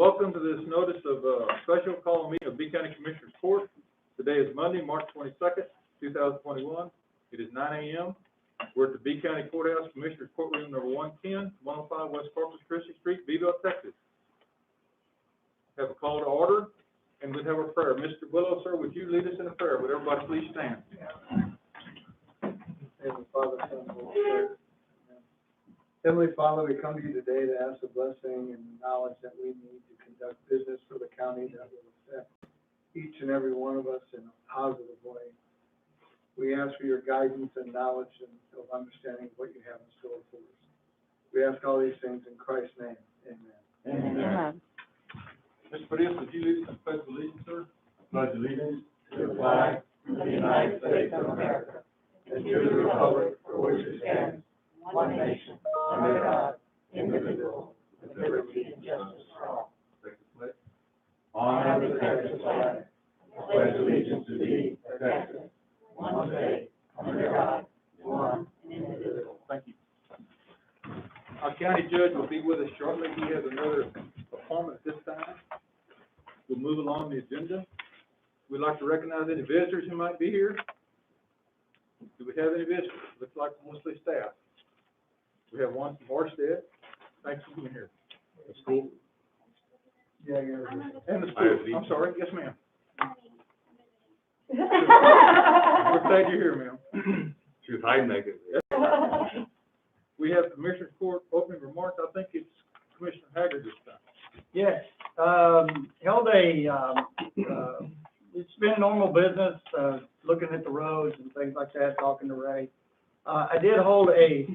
Welcome to this notice of special call meeting of B County Commissioners Court. Today is Monday, March 22nd, 2021. It is 9 a.m. We're at the B County Courthouse, Commissioners Courtroom number 110, 105 West Corpus Christi St, Beeville, Texas. Have a call to order, and we'd have a prayer. Mr. Willow, sir, would you lead us in a prayer? Would everybody please stand? Heavenly Father, Son, and Holy Spirit. Heavenly Father, we come to you today to ask a blessing and knowledge that we need to conduct business for the county that will affect each and every one of us in a positive way. We ask for your guidance and knowledge and of understanding of what you have in store for us. We ask all these things in Christ's name. Amen. Amen. Mr. Padilla, would you lead us in pledge of allegiance, sir? Pledge allegiance to the flag of the United States of America and to the republic for which it stands, one nation, under God, indivisible, with liberty and justice for all. Honor the Texas flag. Pledge allegiance to thee, Texas, one state, under God, one and indivisible. Thank you. Our county judge will be with us shortly. He has another appointment this time. We'll move along the agenda. We'd like to recognize any visitors who might be here. Do we have any visitors? Looks like mostly staff. We have one from Orsted. Thanks for being here. The school? Yeah, And the school. I'm sorry. Yes, ma'am. We're glad you're here, ma'am. She was hiding that good. We have Commissioner's Court opening remarks. I think it's Commissioner Haggard this time. Yes, held it's been normal business, looking at the roads and things like that, talking to Ray. I did hold a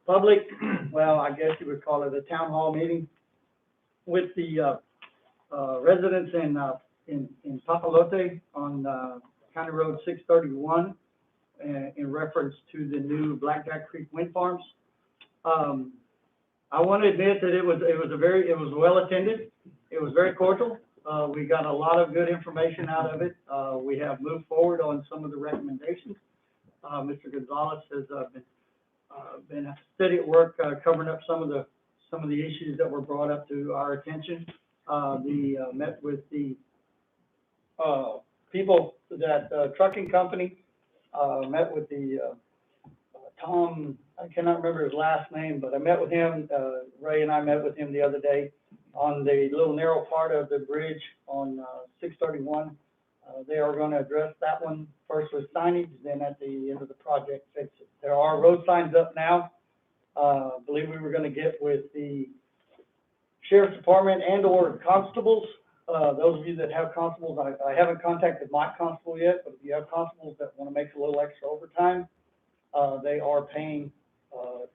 public, well, I guess you would call it a town hall meeting with the, residents in Papalote on, County Road 631, in reference to the new Blackjack Creek wind farms. I want to admit that it was well attended. It was very cordial. We got a lot of good information out of it. We have moved forward on some of the recommendations. Mr. Gonzalez has been steady at work covering up some of the issues that were brought up to our attention. Met with the people that trucking company. Met with the Tom, I cannot remember his last name, but I met with him, Ray and I met with him the other day on the little narrow part of the bridge on 631. They are going to address that one first with signage, then at the end of the project fix it. There are road signs up now. I believe we were going to get with the Sheriff's Department and or constables. Those of you that have constables, I haven't contacted my constable yet, but if you have constables that want to make a little extra overtime, they are paying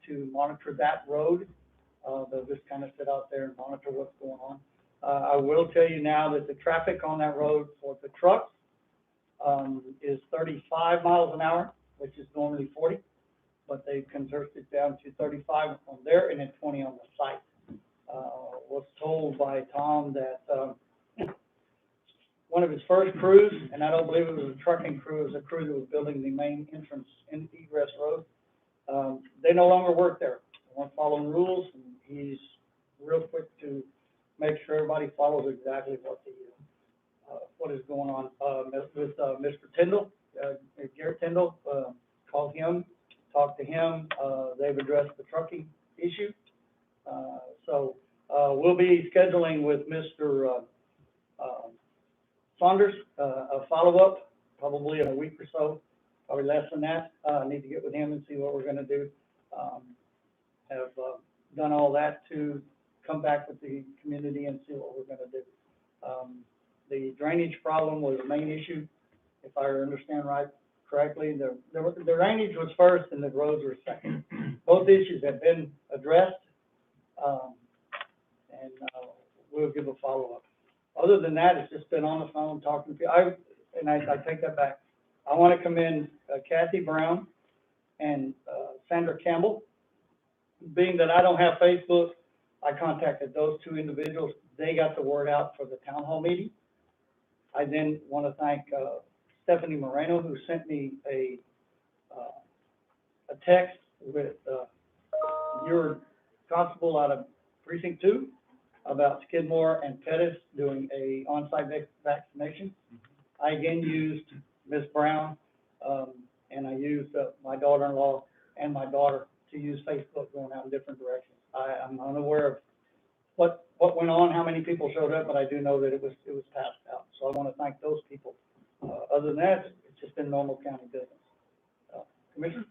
to monitor that road. They'll just kind of sit out there and monitor what's going on. I will tell you now that the traffic on that road for the trucks is 35 miles an hour, which is normally 40, but they've converted it down to 35 on there and then 20 on the site. Was told by Tom that one of his first crews, and I don't believe it was a trucking crew, it was a crew that was building the main entrance and egress road. They no longer work there. They weren't following rules, and he's real quick to make sure everybody follows exactly what is going on. With Mr. Tyndall, Garrett Tyndall, called him, talked to him. They've addressed the trucking issue. So we'll be scheduling with Mr. Saunders a follow-up, probably in a week or so, probably less than that. I need to get with him and see what we're going to do. Have done all that to come back with the community and see what we're going to do. The drainage problem was the main issue, if I understand correctly. The drainage was first and the roads were second. Both issues have been addressed, and we'll give a follow-up. Other than that, it's just been on the phone talking to people. I take that back. I want to commend Kathy Brown and Sandra Campbell. Being that I don't have Facebook, I contacted those two individuals. They got the word out for the town hall meeting. I then want to thank Stephanie Moreno, who sent me a text with your constable out of Precinct 2 about Skidmore and Pettis doing a on-site vaccination. I again used Ms. Brown, and I used my daughter-in-law and my daughter to use Facebook going out in different directions. I'm unaware of what went on, how many people showed up, but I do know that it was passed out. So I want to thank those people. Other than that, it's just been normal county business. Commissioner?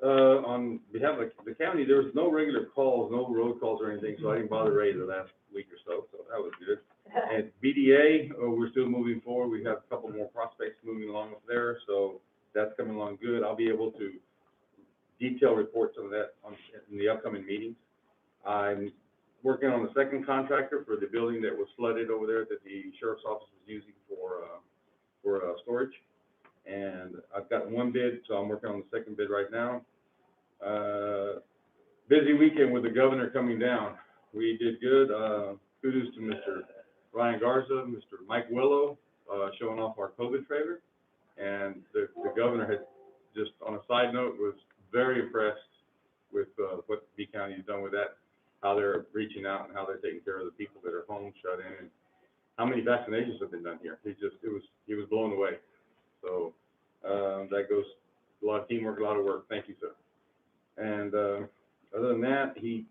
On behalf of the county, there was no regular calls, no road calls or anything, so I didn't bother Ray the last week or so that was good. And BDA, we're still moving forward. We have a couple more prospects moving along up there, so that's coming along good. I'll be able to detail report some of that in the upcoming meetings. I'm working on the second contractor for the building that was flooded over there that the sheriff's office was using for storage. And I've got one bid, so I'm working on the second bid right now. Busy weekend with the governor coming down. We did good. Kudos to Mr. Ryan Garza, Mr. Mike Willow, showing off our COVID trailer. And the governor had, just on a side note, was very impressed with what B County has done with that, how they're reaching out and how they're taking care of the people that are home shut in, and how many vaccinations have been done here. He was blown away. So that goes a lot of teamwork, a lot of work. Thank you, sir. And other than that, he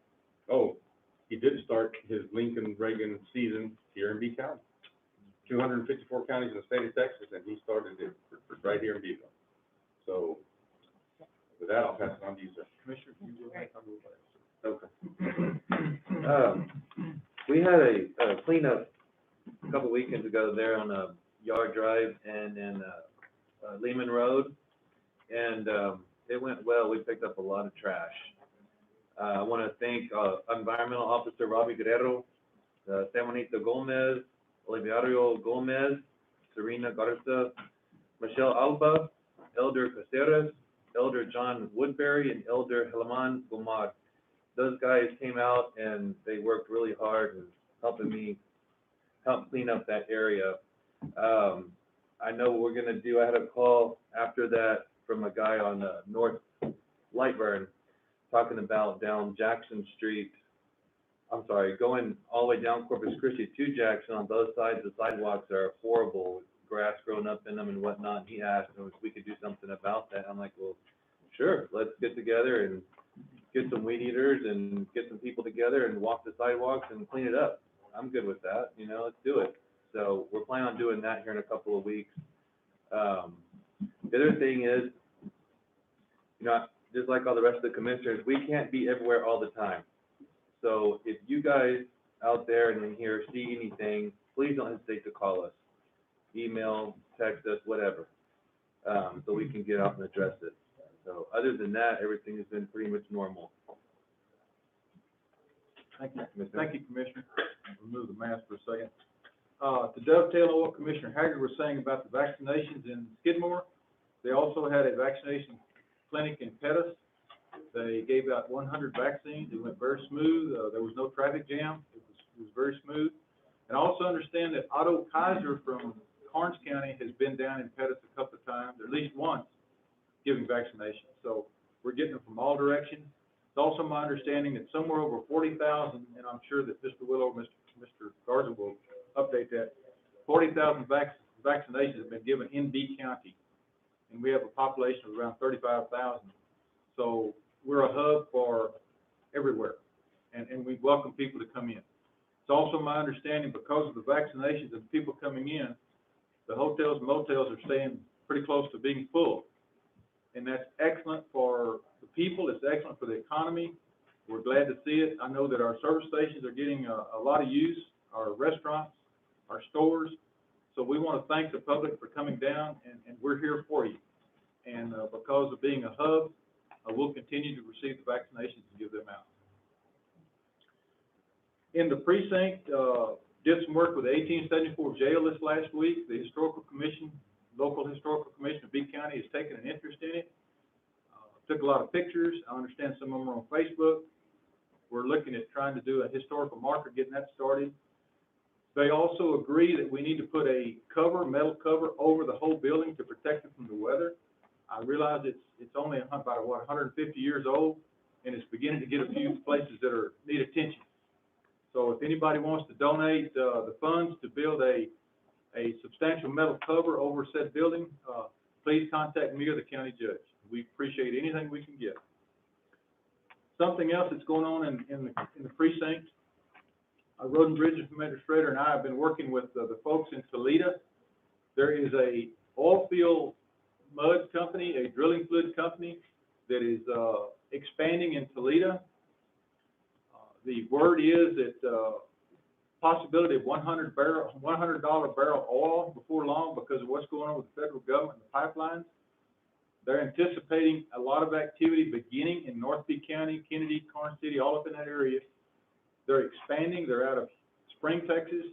did start his Lincoln Reagan season here in B County. 254 counties in the state of Texas, and he started it right here in Beeville. So with that, I'll pass it on to you, sir. Commissioner, you will have Okay. We had a cleanup a couple weekends ago there on a Yard Drive and in Lehman Road, and it went well. We picked up a lot of trash. I want to thank Environmental Officer Robbie Guerrero, San Juanito Gomez, Olivario Gomez, Serena Garza, Michelle Alba, Elder Caceres, Elder John Woodbury, and Elder Helaman Gomar. Those guys came out and they worked really hard in helping me help clean up that area. I know what we're gonna do. I had a call after that from a guy on North Lightburn talking about down Jackson Street. I'm sorry, going all the way down Corpus Christi to Jackson on both sides. The sidewalks are horrible, with grass growing up in them and whatnot. He asked if we could do something about that. I'm like, well, sure, let's get together and get some weed eaters and get some people together and walk the sidewalks and clean it up. I'm good with that, let's do it. So we're planning on doing that here in a couple of weeks. The other thing is, just like all the rest of the commissioners, we can't be everywhere all the time. So if you guys out there and in here see anything, please don't hesitate to call us, email, text us, whatever, so we can get out and address it. So other than that, everything has been pretty much normal. Thank you. Thank you, Commissioner. Remove the mask for a second. To dovetail on what Commissioner Haggard was saying about the vaccinations in Skidmore, they also had a vaccination clinic in Pettis. They gave out 100 vaccines. It went very smooth. There was no traffic jam. It was very smooth. And I also understand that Otto Kaiser from Karnes County has been down in Pettis a couple of times, or at least once, giving vaccinations. So we're getting them from all directions. It's also my understanding that somewhere over 40,000, and I'm sure that Mr. Willow, Mr. Garza will update that, 40,000 vaccinations have been given in B County, and we have a population of around 35,000. So we're a hub for everywhere, and we welcome people to come in. It's also my understanding, because of the vaccinations and people coming in, the hotels and motels are staying pretty close to being full. And that's excellent for the people, it's excellent for the economy. We're glad to see it. I know that our service stations are getting a lot of use, our restaurants, our stores. So we want to thank the public for coming down, and we're here for you. And because of being a hub, we'll continue to receive the vaccinations and give them out. In the precinct, did some work with the 1874 jail this last week. The Historical Commission, local Historical Commission of B County has taken an interest in it. Took a lot of pictures. I understand some of them are on Facebook. We're looking at trying to do a historical marker, getting that started. They also agree that we need to put a cover, metal cover, over the whole building to protect it from the weather. I realize it's only about 150 years old, and it's beginning to get a few places that need attention. if anybody wants to donate, the funds to build a substantial metal cover over said building, please contact me or the county judge. We appreciate anything we can get. Something else that's going on in the precinct, Road and Bridge Administrator and I have been working with the folks in Toledo. There is a oil field mud company, a drilling fluid company that is expanding in Toledo. The word is that possibility of $100 barrel oil before long because of what's going on with the federal government and the pipelines. They're anticipating a lot of activity beginning in North P County, Kennedy, Karnes City, all up in that area. They're expanding. They're out of Spring, Texas.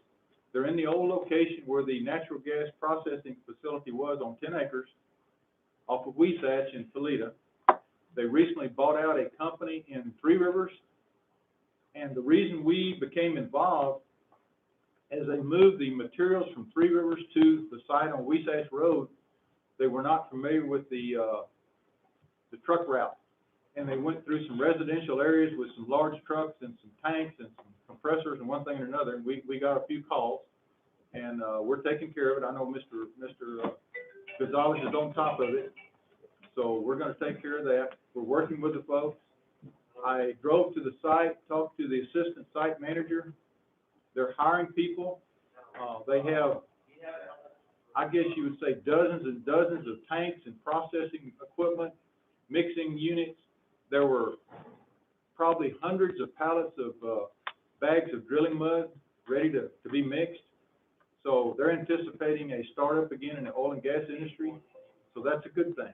They're in the old location where the natural gas processing facility was on 10 acres off of Weesatch in Toledo. They recently bought out a company in Three Rivers. And the reason we became involved as they moved the materials from Three Rivers to the site on Weesatch Road, they were not familiar with the truck route. And they went through some residential areas with some large trucks and some tanks and some compressors and one thing or another. And we got a few calls, and we're taking care of it. I know Mr. Gonzalez is on top of it, so we're going to take care of that. We're working with the folks. I drove to the site, talked to the assistant site manager. They're hiring people. They have, I guess you would say, dozens and dozens of tanks and processing equipment, mixing units. There were probably hundreds of pallets of bags of drilling mud ready to be mixed. So they're anticipating a startup again in the oil and gas industry. So that's a good thing.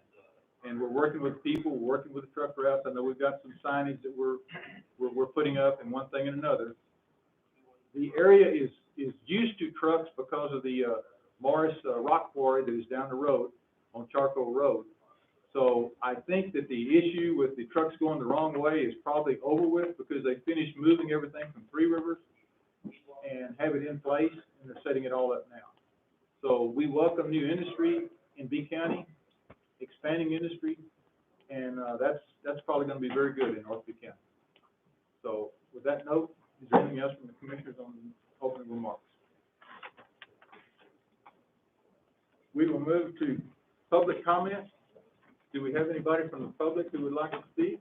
And we're working with people, we're working with the truck routes. I know we've got some signage that we're putting up and one thing and another. The area is used to trucks because of the Morris rock quarry that is down the road on Charcoal Road. So I think that the issue with the trucks going the wrong way is probably over with because they finished moving everything from Three Rivers and have it in place, and they're setting it all up now. So we welcome new industry in B County, expanding industry, and that's probably going to be very good in North B County. So with that note, is there anything else from the commissioners on opening remarks? We will move to public comment. Do we have anybody from the public who would like to speak?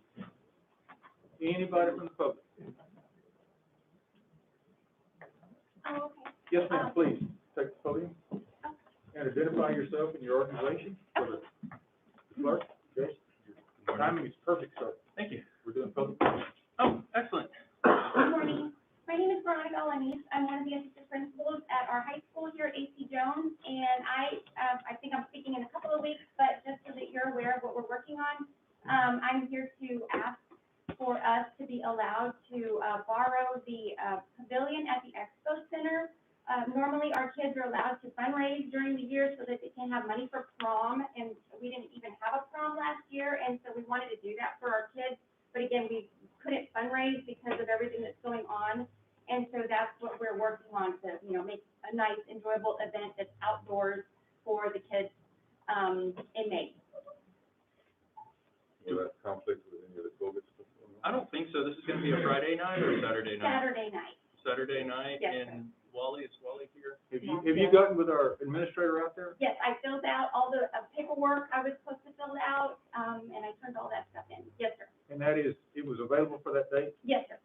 Anybody from the public? Oh, okay. Yes, ma'am, please, take the podium and identify yourself and your organization for the clerk. Yes. Your timing is perfect, sir. Thank you. We're doing public comment. Oh, excellent. Good morning. My name is Veronica Alanis. I'm one of the assistant principals at our high school here at AC Jones, and I think I'm speaking in a couple of weeks, but just so that you're aware of what we're working on, I'm here to ask for us to be allowed to borrow the pavilion at the Expo Center. Normally, our kids are allowed to fundraise during the year so that they can have money for prom, and we didn't even have a prom last year, and so we wanted to do that for our kids. But again, we couldn't fundraise because of everything that's going on, and so that's what we're working on to, make a nice, enjoyable event that's outdoors for the kids in May. Will that conflict with any of the COVID stuff? I don't think so. This is going to be a Friday night or a Saturday night? Saturday night. Saturday night, Yes, and Wally, is Wally here? Have you gotten with our administrator out there? Yes, I filled out all the paperwork I was supposed to fill out, and I turned all that stuff in. Yes, sir. And it was available for that date? Yes, sir.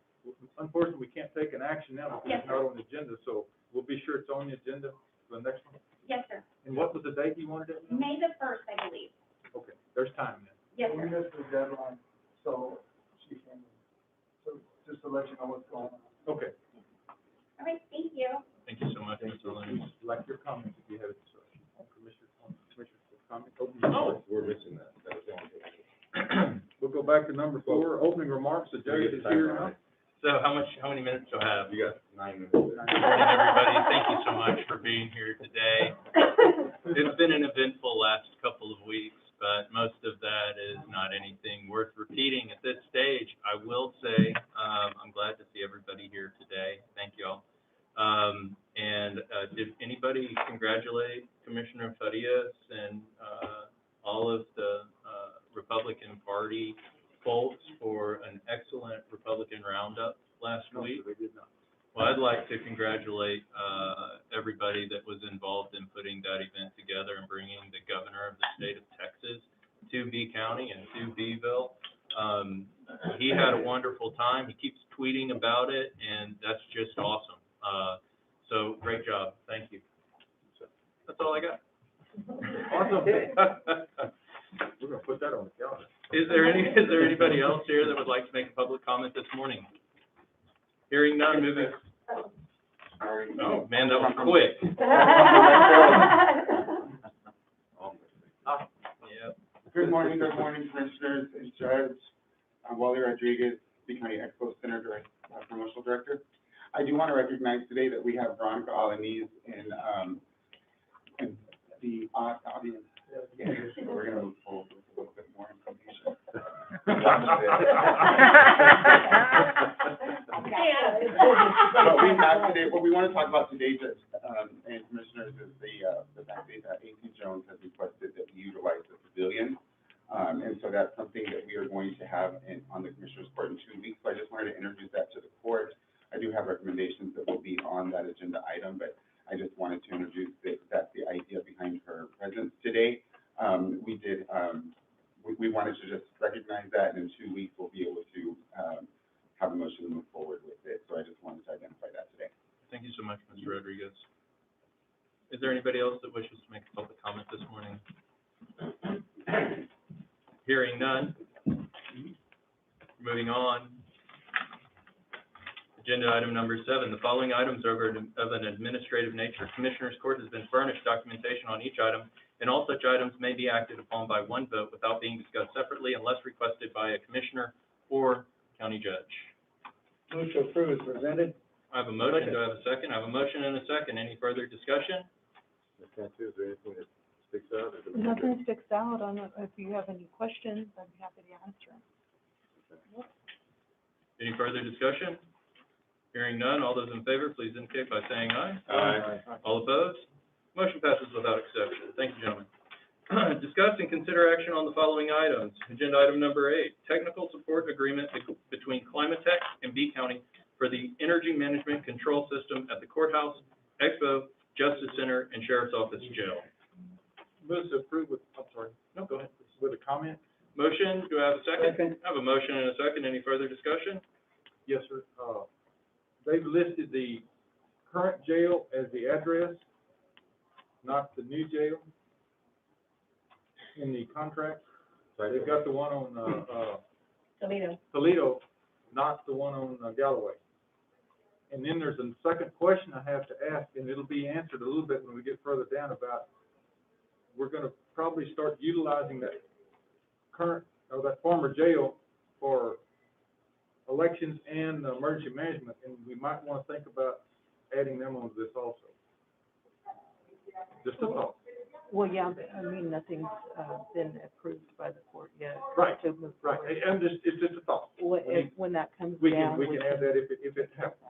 Unfortunately, we can't take an action now because Yes, it's not on the agenda, so we'll be sure it's on the agenda for the next one. Yes, sir. And what was the date you wanted it? May the 1st, I believe. Okay, there's time then. Yes, We sir. missed the deadline, so she came in. So just to let you know what's going on. Okay. All right, thank you. Thank you so much, Mr. Lennon. Like your comments, if you have it, sir. Commissioner's comment. Oh. We're missing that. That was on. We'll go back to number 4, opening remarks. The judge is here now. So how many minutes do I have? You got 9 minutes. Good morning, everybody. Thank you so much for being here today. It's been an eventful last couple of weeks, but most of that is not anything worth repeating at this stage. I will say, I'm glad to see everybody here today. Thank you all. Did anybody congratulate Commissioner Farias and all of the Republican Party folks for an excellent Republican roundup last week? No, they did not. Well, I'd like to congratulate, everybody that was involved in putting that event together and bringing the governor of the state of Texas to B County and to Beeville. He had a wonderful time. He keeps tweeting about it, and that's just awesome. So great job. Thank you. So, that's all I got. Awesome. We're gonna put that on the calendar. Is there anybody else here that would like to make a public comment this morning? Hearing none, moving. Oh, man, that was quick. Yeah. Good morning, Commissioners and Judge. I'm Wally Rodriguez, B County Expo Center Promotional Director. I do want to recognize today that we have Veronica Alaniz in the audience. Yeah, so we're going to move forward with a little bit more information. But we have today, what we want to talk about today, Judge, and Commissioners, is the fact that AC Jones has requested that we utilize the pavilion. And so that's something that we are going to have on the Commissioners Court in 2 weeks. So I just wanted to introduce that to the court. I do have recommendations that will be on that agenda item, but I just wanted to introduce that's the idea behind her presence today. We wanted to just recognize that, and in 2 weeks we'll be able to have a motion to move forward with it. So I just wanted to identify that today. Thank you so much, Mr. Rodriguez. Is there anybody else that wishes to make a public comment this morning? Hearing none. Moving on. Agenda item number 7. The following items are of an administrative nature. Commissioners Court has been furnished documentation on each item, and all such items may be acted upon by one vote without being discussed separately unless requested by a commissioner or county judge. Move to approve is presented. I have a motion. Do I have a second? I have a motion and a second. Any further discussion? Ms. Cantu, is there anything that sticks out? Or Nothing sticks out. If you have any questions, I'd be happy to answer them. Any further discussion? Hearing none, all those in favor, please indicate by saying aye. Aye. All opposed? Motion passes without exception. Thank you, gentlemen. Discuss and consider action on the following items. Agenda item number 8, technical support agreement between Climatech and B County for the energy management control system at the courthouse, Expo, Justice Center, and Sheriff's Office Jail. Move to approve with, I'm sorry, No, go ahead. with a comment? Motion, do I have a second? Second. I have a motion and a second. Any further discussion? Yes, sir. They've listed the current jail as the address, not the new jail in the contract. They've got the one on, Toledo, not the one on Galloway. And then there's a second question I have to ask, and it'll be answered a little bit when we get further down about, we're gonna probably start utilizing that current, or that former jail for elections and emergency management, and we might wanna think about adding them onto this also. Just a thought. Well, yeah, but I mean, nothing's, been approved by the court yet. Right, To move right, forward. it's just a thought. When that comes We down. can add that if it happens,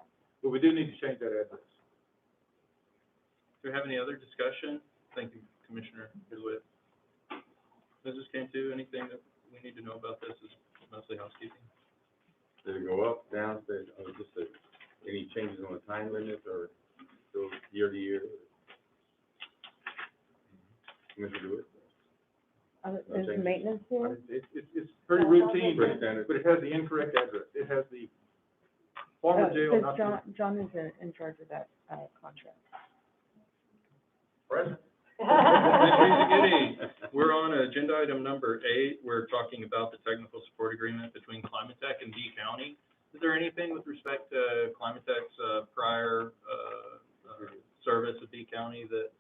but we do need to change that address. Do we have any other discussion? Thank you, Commissioner Goodwin. Mrs. Cantu, anything that we need to know about this is mostly housekeeping? Did it go up, down, any changes on the time limit or still year to year? Commissioner Lewis? Is maintenance here? It's pretty routine, Pretty standard. but it has the incorrect address. It has the former jail, not the John is in charge of that, contract. present. We're on agenda item number 8. We're talking about the technical support agreement between Climatech and B County. Is there anything with respect to Climatech's prior service at B County that?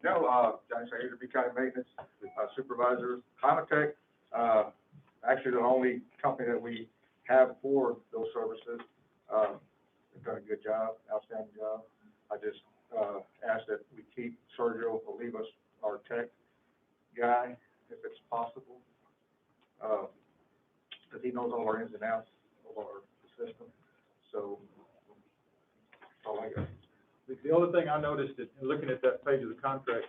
No, Johnny Sager, B County Maintenance Supervisor, Climatech, actually the only company that we have for those services. They've done a good job, outstanding job. I just ask that we keep Sergio Olivas, our tech guy, if it's possible, because he knows all our ins and outs of our system. So, that's all I got. The only thing I noticed in looking at that page of the contract,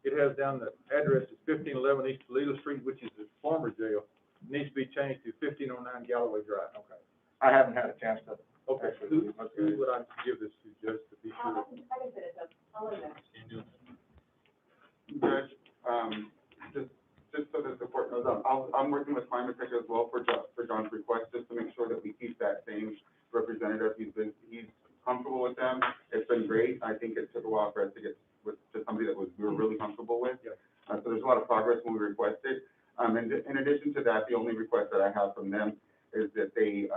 it has down the address is 1511 East Toledo Street, which is the former jail. It needs to be changed to 1509 Galloway Drive. Okay. I haven't had a chance to Okay, who would I give this to, Judge, to be sure? Judge, just so that the court knows, I'm working with Climate Tech as well for John's request, just to make sure that we keep that same representative. He's comfortable with them. It's been great. I think it took a while for us to get to somebody that we were really comfortable with. Yeah. So there's a lot of progress when we requested. And in addition to that, the only request that I have from them is that they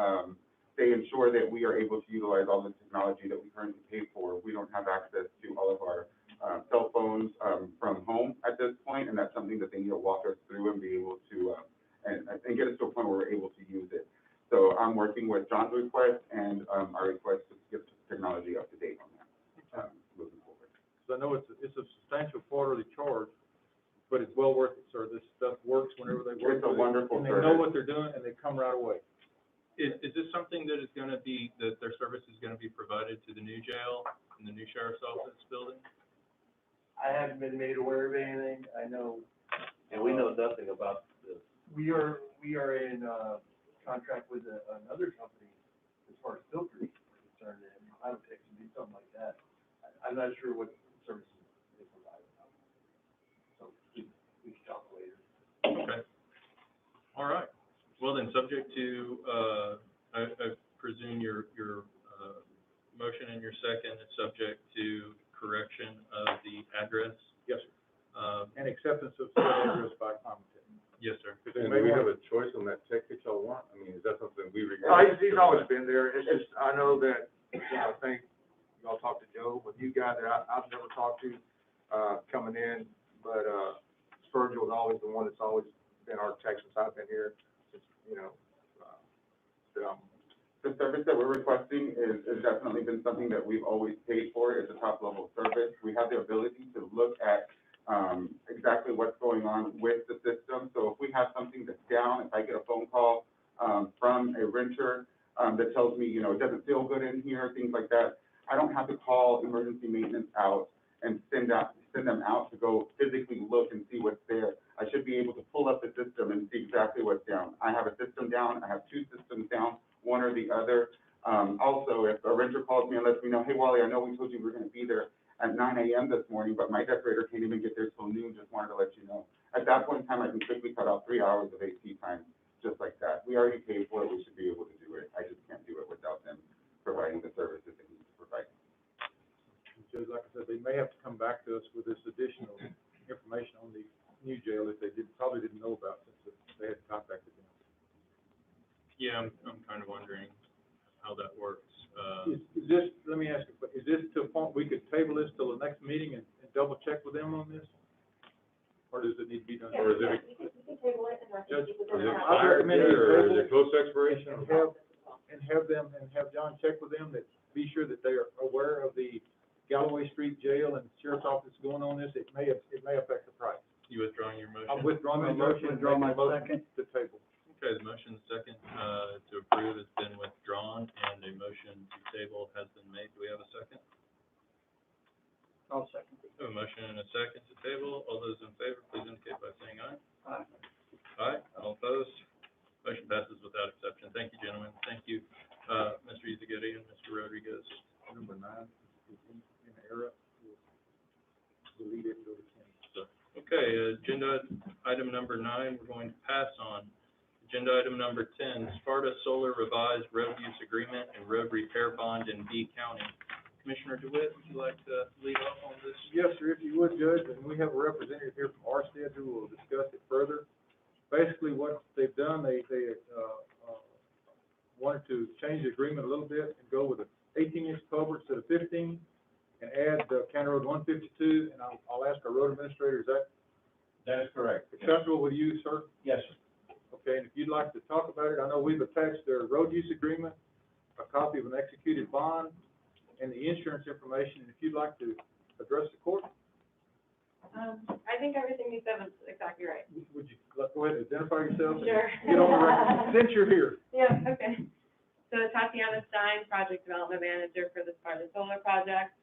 ensure that we are able to utilize all the technology that we currently pay for. We don't have access to all of our cell phones from home at this point, and that's something that they need to walk us through and be able to, and get us to a point where we're able to use it. So I'm working with John's request and our request to get technology up to date on that, moving forward. So I know it's a substantial quarterly charge, but it's well worth it, sir. This stuff works whenever they work. It's a wonderful And they know service. what they're doing, and they come right away. Is this something that is gonna be, that their service is gonna be provided to the new jail and the new sheriff's office building? I haven't been made aware of anything. I know. And we know nothing about this. We are in, contract with another company as far as filters are concerned, and I don't think it can be something like that. I'm not sure what services they provide. So we can talk later. Okay. All right. Well, then, subject to, I presume your motion and your second is subject to correction of the address? Yes, sir. And acceptance of said address by Climate Tech. Yes, sir. And do we have a choice on that tech that y'all want? I mean, is that something we regret? He's always been there. It's just, I know that, I think y'all talked to Joe, but you guys that I've never talked to, coming in, but, Spurgeon was always the one that's always been our tech since I've been here, since, The service that we're requesting is definitely been something that we've always paid for. It's a top level service. We have the ability to look at exactly what's going on with the system. So if we have something that's down, if I get a phone call from a renter that tells me, it doesn't feel good in here, things like that, I don't have to call emergency maintenance out and send them out to go physically look and see what's there. I should be able to pull up the system and see exactly what's down. I have a system down. I have two systems down, one or the other. Also, if a renter calls me and lets me know, hey, Wally, I know we told you we were gonna be there at 9 a.m. this morning, but my decorator can't even get there till noon, just wanted to let you know. At that point in time, I can quickly cut off 3 hours of AC time, just like that. We already paid for it, we should be able to do it. I just can't do it without them providing the services they need to provide. Judge, like I said, they may have to come back to us with this additional information on the new jail that they probably didn't know about since they had contacted them. Yeah, I'm kind of wondering how that works. Is this, let me ask you, is this to a point we could table this till the next meeting and double check with them on this? Or does it need to be done? Or is it? You can table it and Judge, Is it I expired recommend yet, you or is table it close to expiration? and have John check with them, that be sure that they are aware of the Galloway Street Jail and Sheriff's Office going on this. It may affect the price. You withdrawing your motion? I'm withdrawing my motion and Withdraw making my a motion second. to table. Okay, the motion second, to approve has been withdrawn, and a motion to table has been made. Do we have a second? I'll second. A motion and a second to table. All those in favor, please indicate by saying aye. Aye. Aye, all opposed. Motion passes without exception. Thank you, gentlemen. Thank you, Mr. Izagirre and Mr. Rodriguez. Number 9 is in error. We'll delete it and go to 10. So, okay, agenda item number 9, we're going to pass on. Agenda item number 10, Sparta Solar Revised Road Use Agreement and Road Repair Bond in B County. Commissioner DeWitt, would you like to lead off on this? Yes, sir, if you would, Judge, and we have a representative here from Arstead who will discuss it further. Basically, what they've done, they wanted to change the agreement a little bit and go with an 18-inch culvert instead of 15, and add County Road 152, and I'll ask our road administrator, is that That is correct. acceptable with you, sir? Yes, sir. Okay, and if you'd like to talk about it, I know we've attached their road use agreement, a copy of an executed bond, and the insurance information, and if you'd like to address the court, I think everything you said was exactly right. would you go ahead and identify yourself? and Sure. Get on the record, since you're here. Yeah, okay. So Tatiana Stein, Project Development Manager for the Sparta Solar Project.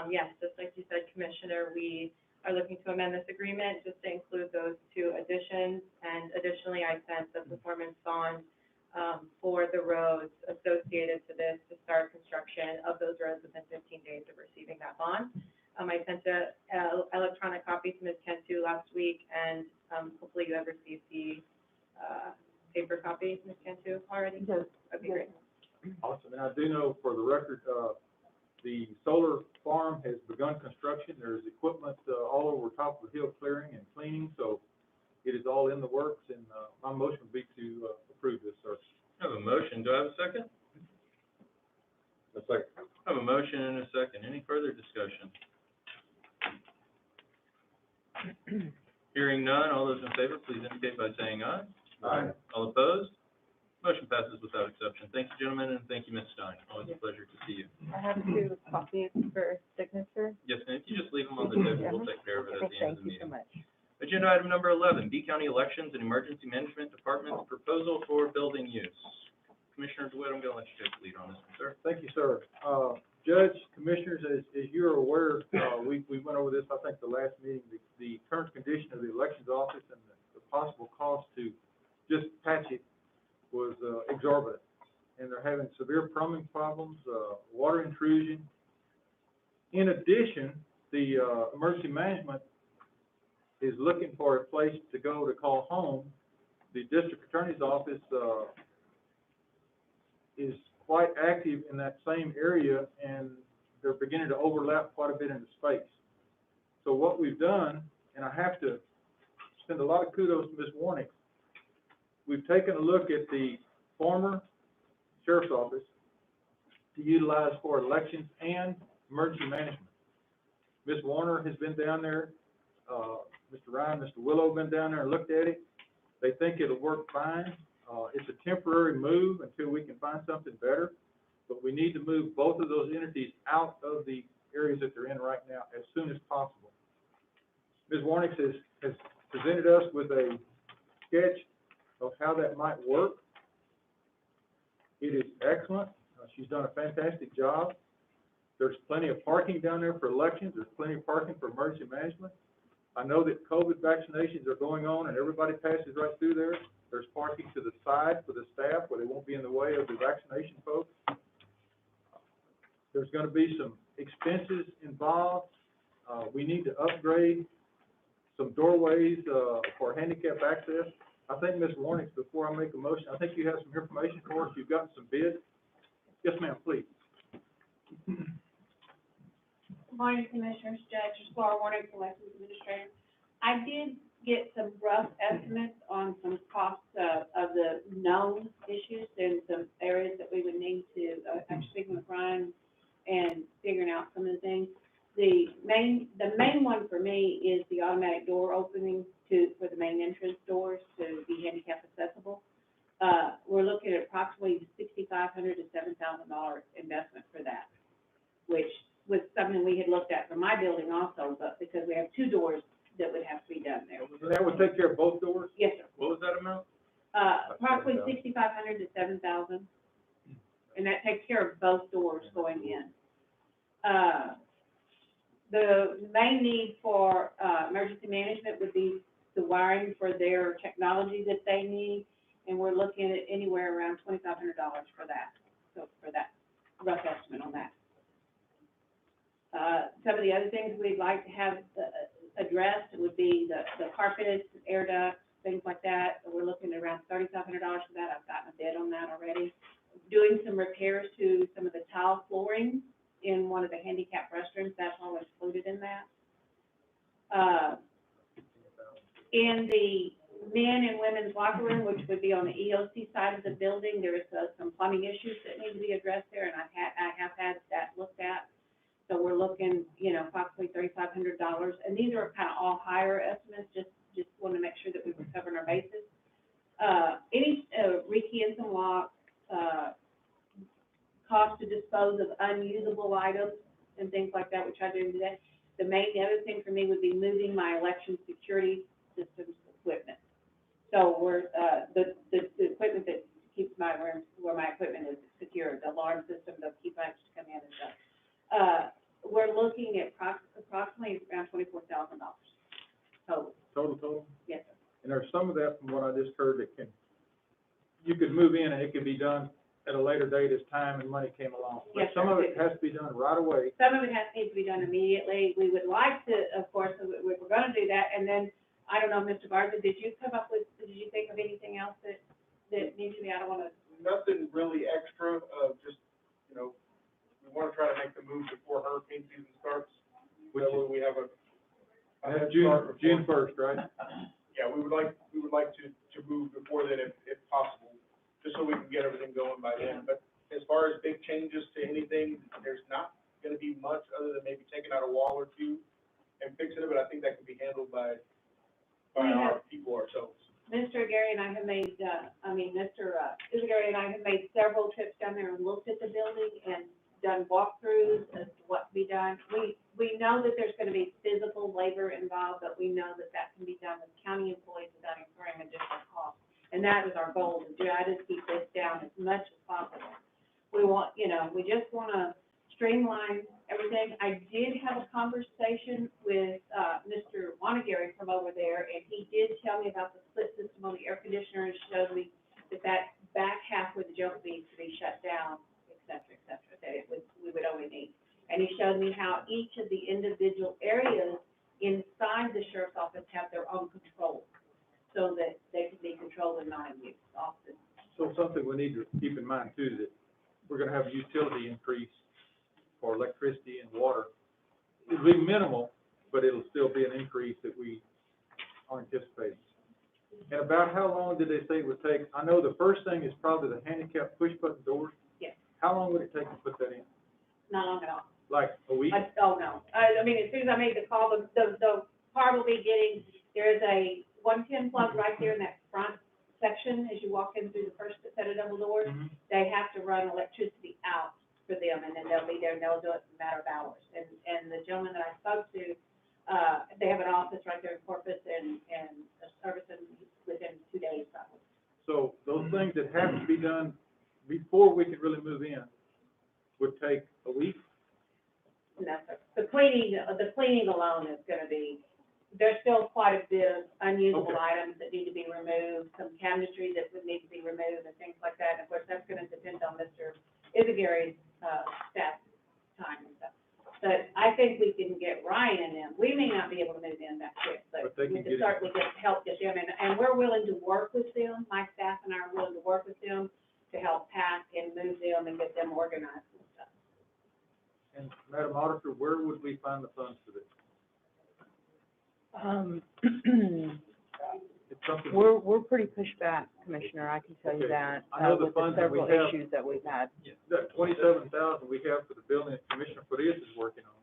Yes, just like you said, Commissioner, we are looking to amend this agreement just to include those two additions. And additionally, I sent the performance bond for the roads associated to this to start construction of those roads within 15 days of receiving that bond. I sent a electronic copy to Ms. Cantu last week, and hopefully you have received the paper copy, Ms. Cantu, already? Yes. Okay, great. Awesome, and I do know for the record, the solar farm has begun construction. There's equipment, all over top of the hill clearing and cleaning, so it is all in the works, and, my motion would be to, approve this, sir. I have a motion, do I have a second? A second. I have a motion and a second, any further discussion? Hearing none, all those in favor, please indicate by saying aye. Aye. All opposed? Motion passes without exception. Thank you, gentlemen, and thank you, Ms. Stein. Always a pleasure to see you. I have 2 copies for signature. Yes, ma'am, if you just leave them on the table, we'll take care of it at the end of the Thank you so meeting. much. Agenda item number 11, B County Elections and Emergency Management Department's proposal for building use. Commissioner DeWitt, I'm gonna let you take the lead on this one, sir. Thank you, sir. Judge, Commissioners, as you're aware, we went over this, I think, the last meeting, the current condition of the elections office and the possible cost to just patch it was exorbitant. And they're having severe plumbing problems, water intrusion. In addition, the emergency management is looking for a place to go to call home. The district attorney's office is quite active in that same area, and they're beginning to overlap quite a bit in the space. So what we've done, and I have to send a lot of kudos to Ms. Warnick, we've taken a look at the former sheriff's office to utilize for elections and emergency management. Ms. Warner has been down there, Mr. Ryan, Mr. Willow have been down there and looked at it. They think it'll work fine. It's a temporary move until we can find something better, but we need to move both of those entities out of the areas that they're in right now as soon as possible. Ms. Warnick has presented us with a sketch of how that might work. It is excellent. She's done a fantastic job. There's plenty of parking down there for elections. There's plenty of parking for emergency management. I know that COVID vaccinations are going on and everybody passes right through there. There's parking to the side for the staff where they won't be in the way of the vaccination folks. There's gonna be some expenses involved. We need to upgrade some doorways, for handicap access. I think, Ms. Warnick, before I make a motion, I think you have some information for us. You've gotten some bids. Yes, ma'am, please. Morning, Commissioners, Judge, Laura Warnick, Elections Administrator. I did get some rough estimates on some costs of the known issues and some areas that we would need to, I'm speaking with Ryan and figuring out some of the things. The main one for me is the automatic door opening for the main entrance doors to be handicap accessible. We're looking at approximately $6,500 to $7,000 investment for that, which was something we had looked at for my building also, but because we have 2 doors that would have to be done there. That would take care of both doors? Yes, sir. What was that amount? Approximately $6,500 to $7,000, and that takes care of both doors going in. The main need for emergency management would be the wiring for their technology that they need, and we're looking at anywhere around $2,500 for that. So for that rough estimate on that. Some of the other things we'd like to have addressed would be the carpets, air ducts, things like that. We're looking at around $3,500 for that. I've gotten a bid on that already. Doing some repairs to some of the tile flooring in one of the handicap restrooms, that's all included in that. In the men and women's locker room, which would be on the EOC side of the building, there is some plumbing issues that need to be addressed there, and I have had that looked at. So we're looking, approximately $3,500, and these are kind of all higher estimates, just want to make sure that we were covering our bases. Any rekey and lock, cost to dispose of unusable items and things like that, which I do today. The other thing for me would be moving my election security systems equipment. So we're, the equipment that keeps my room, where my equipment is secure, the alarm system, the key pipes to come in and stuff. We're looking at approximately around $24,000 total. Total? Yes, sir. And there's some of that, from what I just heard, that can you could move in and it could be done at a later date as time and money came along. But Yes, some sir. of it has to be done right away. Some of it needs to be done immediately. We would like to, of course, we're gonna do that, and then, I don't know, Mr. Garza, did you think of anything else that needs to be, I don't wanna, Nothing really extra, just, we wanna try to make the move before hurricane season starts. That way we have a head start June before- 1st, right? Yeah, we would like to move before then if possible, just so we can get everything going by then. But as far as big changes to anything, there's not gonna be much other than maybe taking out a wall or two and fixing it, but I think that can be handled by our people ourselves. Mr. Gary and I have made, Mr. Gary and I have made several trips down there and looked at the building and done walkthroughs as to what to be done. We know that there's gonna be physical labor involved, but we know that that can be done with county employees without incurring additional costs. And that is our goal, to try to keep this down as much as possible. We want, we just wanna streamline everything. I did have a conversation with, Mr. Wanagary from over there, and he did tell me about the split system on the air conditioner, and showed me that back half where the jump needs to be shut down, et cetera, that we would only need. And he showed me how each of the individual areas inside the sheriff's office have their own control, so that they can be controlled and not in use often. So something we need to keep in mind too, that we're gonna have a utility increase for electricity and water. It'll be minimal, but it'll still be an increase that we are anticipating. And about how long did they say it would take? I know the first thing is probably the handicap push button doors. Yes. How long would it take to put that in? Not long at all. Like a week? Oh, no. I mean, as soon as I made the call, the car will be getting, there is a 110 plug right there in that front section as you walk in through the first set of double doors. Mhm. They have to run electricity out for them, and then they'll be there, and they'll do it in a matter of hours. And the gentleman that I spoke to, they have an office right there in Corpus, and a service within 2 days probably. So those things that have to be done before we can really move in would take a week? No, sir. The cleaning alone is gonna be, there's still quite a bit of unusable Okay. items that need to be removed, some cabinetry that would need to be removed and things like that. And of course, that's gonna depend on Mr. Isagary's, staff time and stuff. But I think we can get Ryan and them. We may not be able to move in that quick, But but they we can can get certainly help get them in. And we're willing to work with them, my staff and I are willing to work with them to help pack and move them and get them organized and stuff. And Madam Auditor, where would we find the funds for this? It's something. We're pretty pushed back, Commissioner, I can tell you Okay. that, I know the with the funds that we several have. issues that we've had. That 27,000 we have for the building that Commissioner Farias is working on.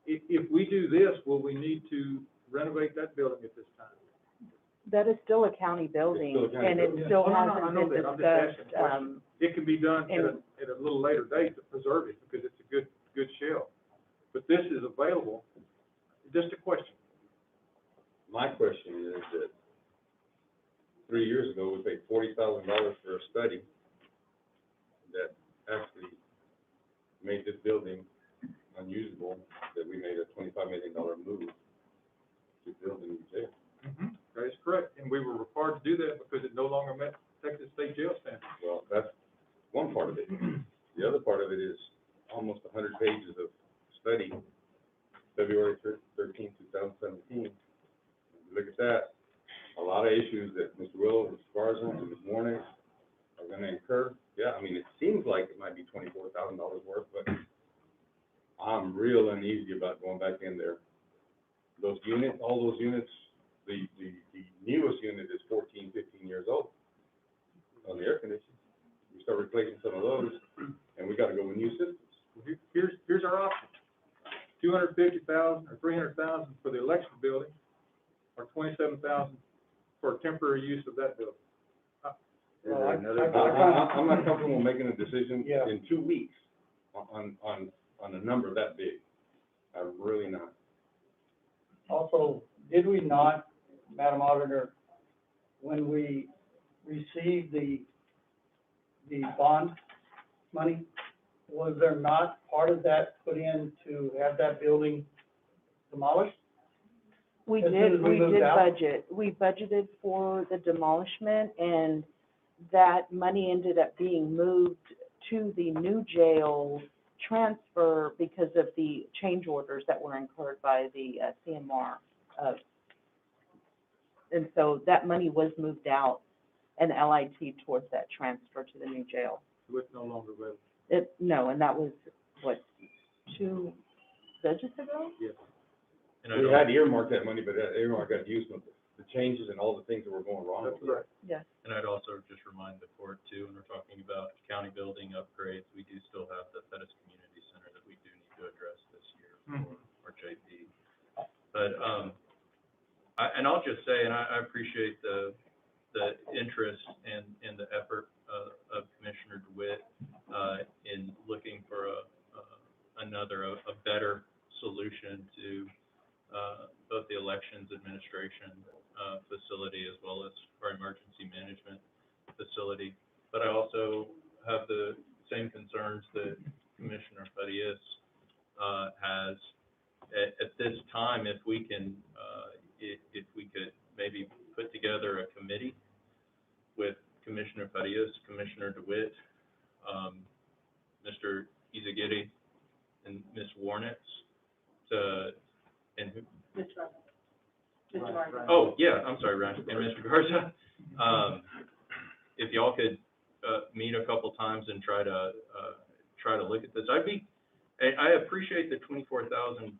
If we do this, will we need to renovate that building at this time? That is still a county building, It's still a county and it building. still Oh, no, I hasn't know been that. I'm just asking discussed, a question. It can be done and- at a little later date to preserve it, because it's a good shell. But this is available, just a question. My question is that 3 years ago, we paid $40,000 for a study that actually made this building unusable, that we made a $25 million move to build a new jail. That is correct, and we were required to do that because it no longer met Texas State Jail standards. Well, that's one part of it. The other part of it is almost 100 pages of study, February 13, 2017. Look at that, a lot of issues that Mr. Willow, Mr. Garza, and Ms. Mornay are gonna incur. Yeah, I mean, it seems like it might be $24,000 worth, but I'm real uneasy about going back in there. Those units, all those units, the newest unit is 14, 15 years old on the air conditioning. We start replacing some of those, and we gotta go with new systems. Here's our option. 250,000 or 300,000 for the election building, or 27,000 for temporary use of that building. Is there another? I'm not comfortable making a decision Yeah. in 2 weeks on a number that big. I'm really not. Also, did we not, Madam Auditor, when we received the bond money, was there not part of that put in to have that building demolished? We As soon as did, we we moved did out? budget. We budgeted for the demolishment, and that money ended up being moved to the new jail transfer because of the change orders that were incurred by the CMR. And so that money was moved out and LIT towards that transfer to the new jail. So it's no longer available. No, and that was, what, 2 budgets ago? Yes. And I We don't, had earmarked that money, but that earmark got used with the changes and all the things that were going wrong. That's right. Yes. and I'd also just remind the court too, when we're talking about county building upgrades, we do still have the Pettis Community Center that we do need to address this year for JP. But, and I'll just say, and I appreciate the interest and the effort of Commissioner DeWitt in looking for a better solution to both the elections administration facility as well as our emergency management facility. But I also have the same concerns that Commissioner Farias has. At this time, if we can, if we could maybe put together a committee with Commissioner Farias, Commissioner DeWitt, Mr. Izagiri, and Ms. Warnitz, and who? Mr. Garza. Oh, yeah, I'm sorry, Ryan, and Mr. Garza. If y'all could, meet a couple times and try to look at this. I appreciate the $24,000.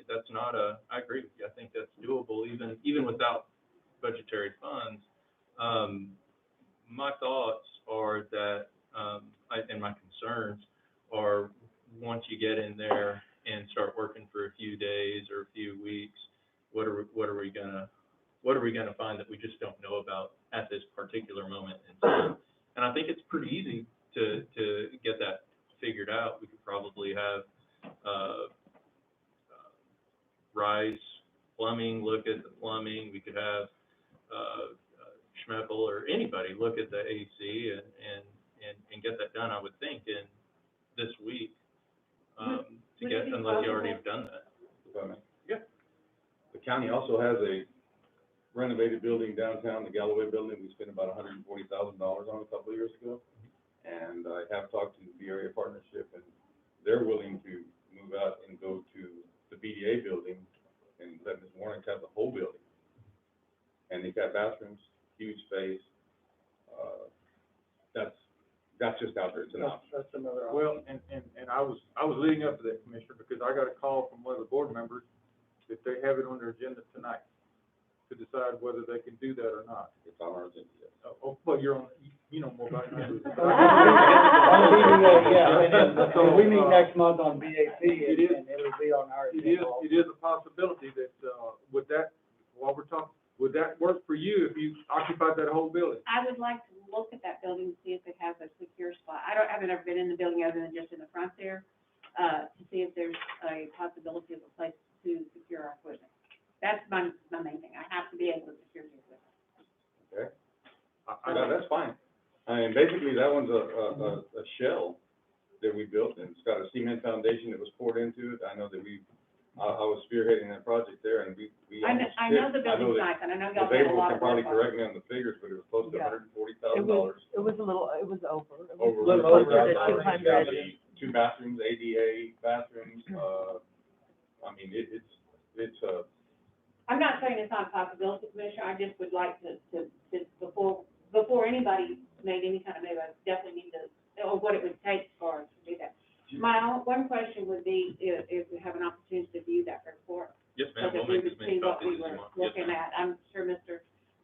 That's not I agree with you. I think that's doable even without budgetary funds. My thoughts are that, and my concerns are, once you get in there and start working for a few days or a few weeks, what are we gonna find that we just don't know about at this particular moment in time? And I think it's pretty easy to get that figured out. We could probably have Rice Plumbing look at the plumbing. We could have Schmeppel or anybody look at the AC and get that done, I would think, in this week. Unless you already have done that. Yeah. The county also has a renovated building downtown, the Galloway building. We spent about $140,000 on a couple of years ago. And I have talked to the Area Partnership, and they're willing to move out and go to the BDA building and let Ms. Warren have the whole building. And they've got bathrooms, huge space. That's just out there. It's an option. That's another option. Well, and I was leading up to that, Commissioner, because I got a call from one of the board members that they have it on their agenda tonight to decide whether they can do that or not. It's on our agenda, yes. Oh, well, you're on, you know more about it than I do. We meet next month on BAP, It is. and it'll be on our It agenda. is a possibility that, with that, while we're talking, would that work for you if you occupied that whole building? I would like to look at that building and see if it has a secure spot. I haven't ever been in the building other than just in the front there, to see if there's a possibility of a place to secure our equipment. That's my main thing. I have to be able to secure the equipment. Okay. That's fine. I mean, basically, that one's a shell that we built, and it's got a cement foundation that was poured into it. I know that I was spearheading that project there, and we I know the building's nice, and I know y'all Ms. did a Abel lot can of probably work on it. correct me on the figures, but it was close to Yeah. $140,000. It was over. It was Over over the $140,000. 200. 2 bathrooms, ADA bathrooms, I mean, it's I'm not saying it's not a possibility, Commissioner, I just would like to before anybody made any kind of move, I definitely need to know what it would take for us to do that. My one question would be if we have an opportunity to view that report. Yes, So ma'am, that we'll we make would as many see what copies we as were you want. Yes, looking ma'am. at. I'm sure Mr.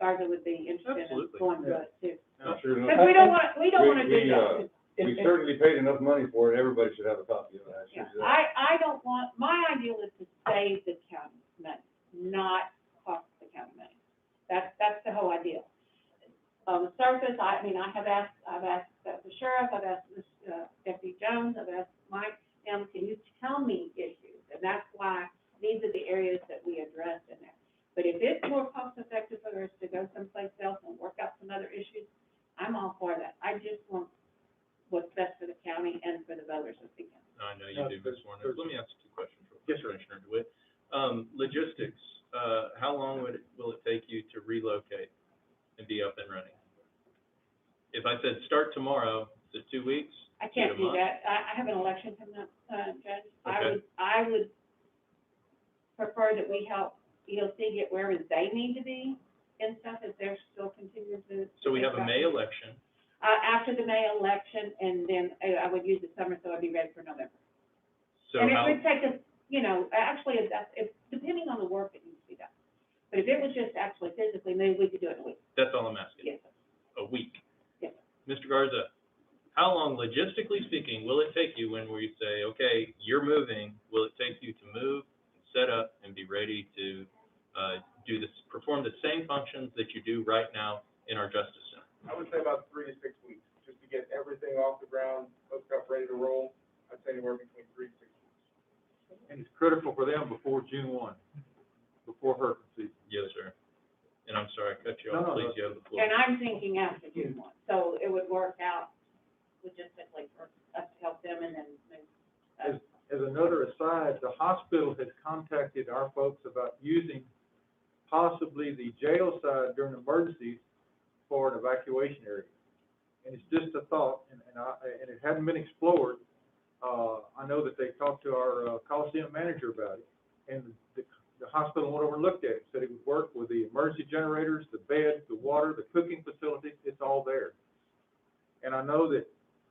Garza would be interested in Absolutely. going through it too. I'm sure enough. Because we don't want to do We, that. we certainly paid enough money for it, everybody should have a copy of that. Yeah, I don't want, my ideal is to save the county money, not cost the county money. That's the whole idea. On the surface, I've asked the sheriff, I've asked Deputy Jones, I've asked Mike, can you tell me issues? And that's why these are the areas that we addressed in there. But if it's more cost effective for us to go someplace else and work out some other issues, I'm all for that. I just want what's best for the county and for the voters of Beacon. I know you do, Ms. Warner. Let me ask you 2 questions real quick, Yes, sir. Commissioner DeWitt. Logistics, how long will it take you to relocate and be up and running? If I said start tomorrow, is it 2 weeks? I can't Is it a do month? that. I have an election coming up, Judge. Okay. I would prefer that we help EOC get wherever they need to be and stuff, if they're still continuing to. So we have a May election. After the May election, and then I would use the summer, so I'd be ready for November. So And it how, would take us, actually, it's depending on the work that needs to be done. But if it was just actually physically, maybe we could do it in a week. that's all I'm asking. Yes, sir. A week. Yes, sir. Mr. Garza, how long, logistically speaking, will it take you when we say, okay, you're moving, will it take you to move, set up, and be ready to perform the same functions that you do right now in our Justice Center? I would say about 3 to 6 weeks, just to get everything off the ground, hooked up, ready to roll. I'd say anywhere between 3 to 6 weeks. And it's critical for them before June 1, before hurricane season. Yes, sir. And I'm sorry, I cut you No, off. no, Please, no. you have the floor. And I'm thinking after June 1, so it would work out logistically for us to help them and then, As another aside, the hospital has contacted our folks about using possibly the jail side during emergencies for an evacuation area. And it's just a thought, and it hadn't been explored. I know that they talked to our Coliseum manager about it, and the hospital went over and looked at it, said it would work with the emergency generators, the beds, the water, the cooking facilities, it's all there. And I know that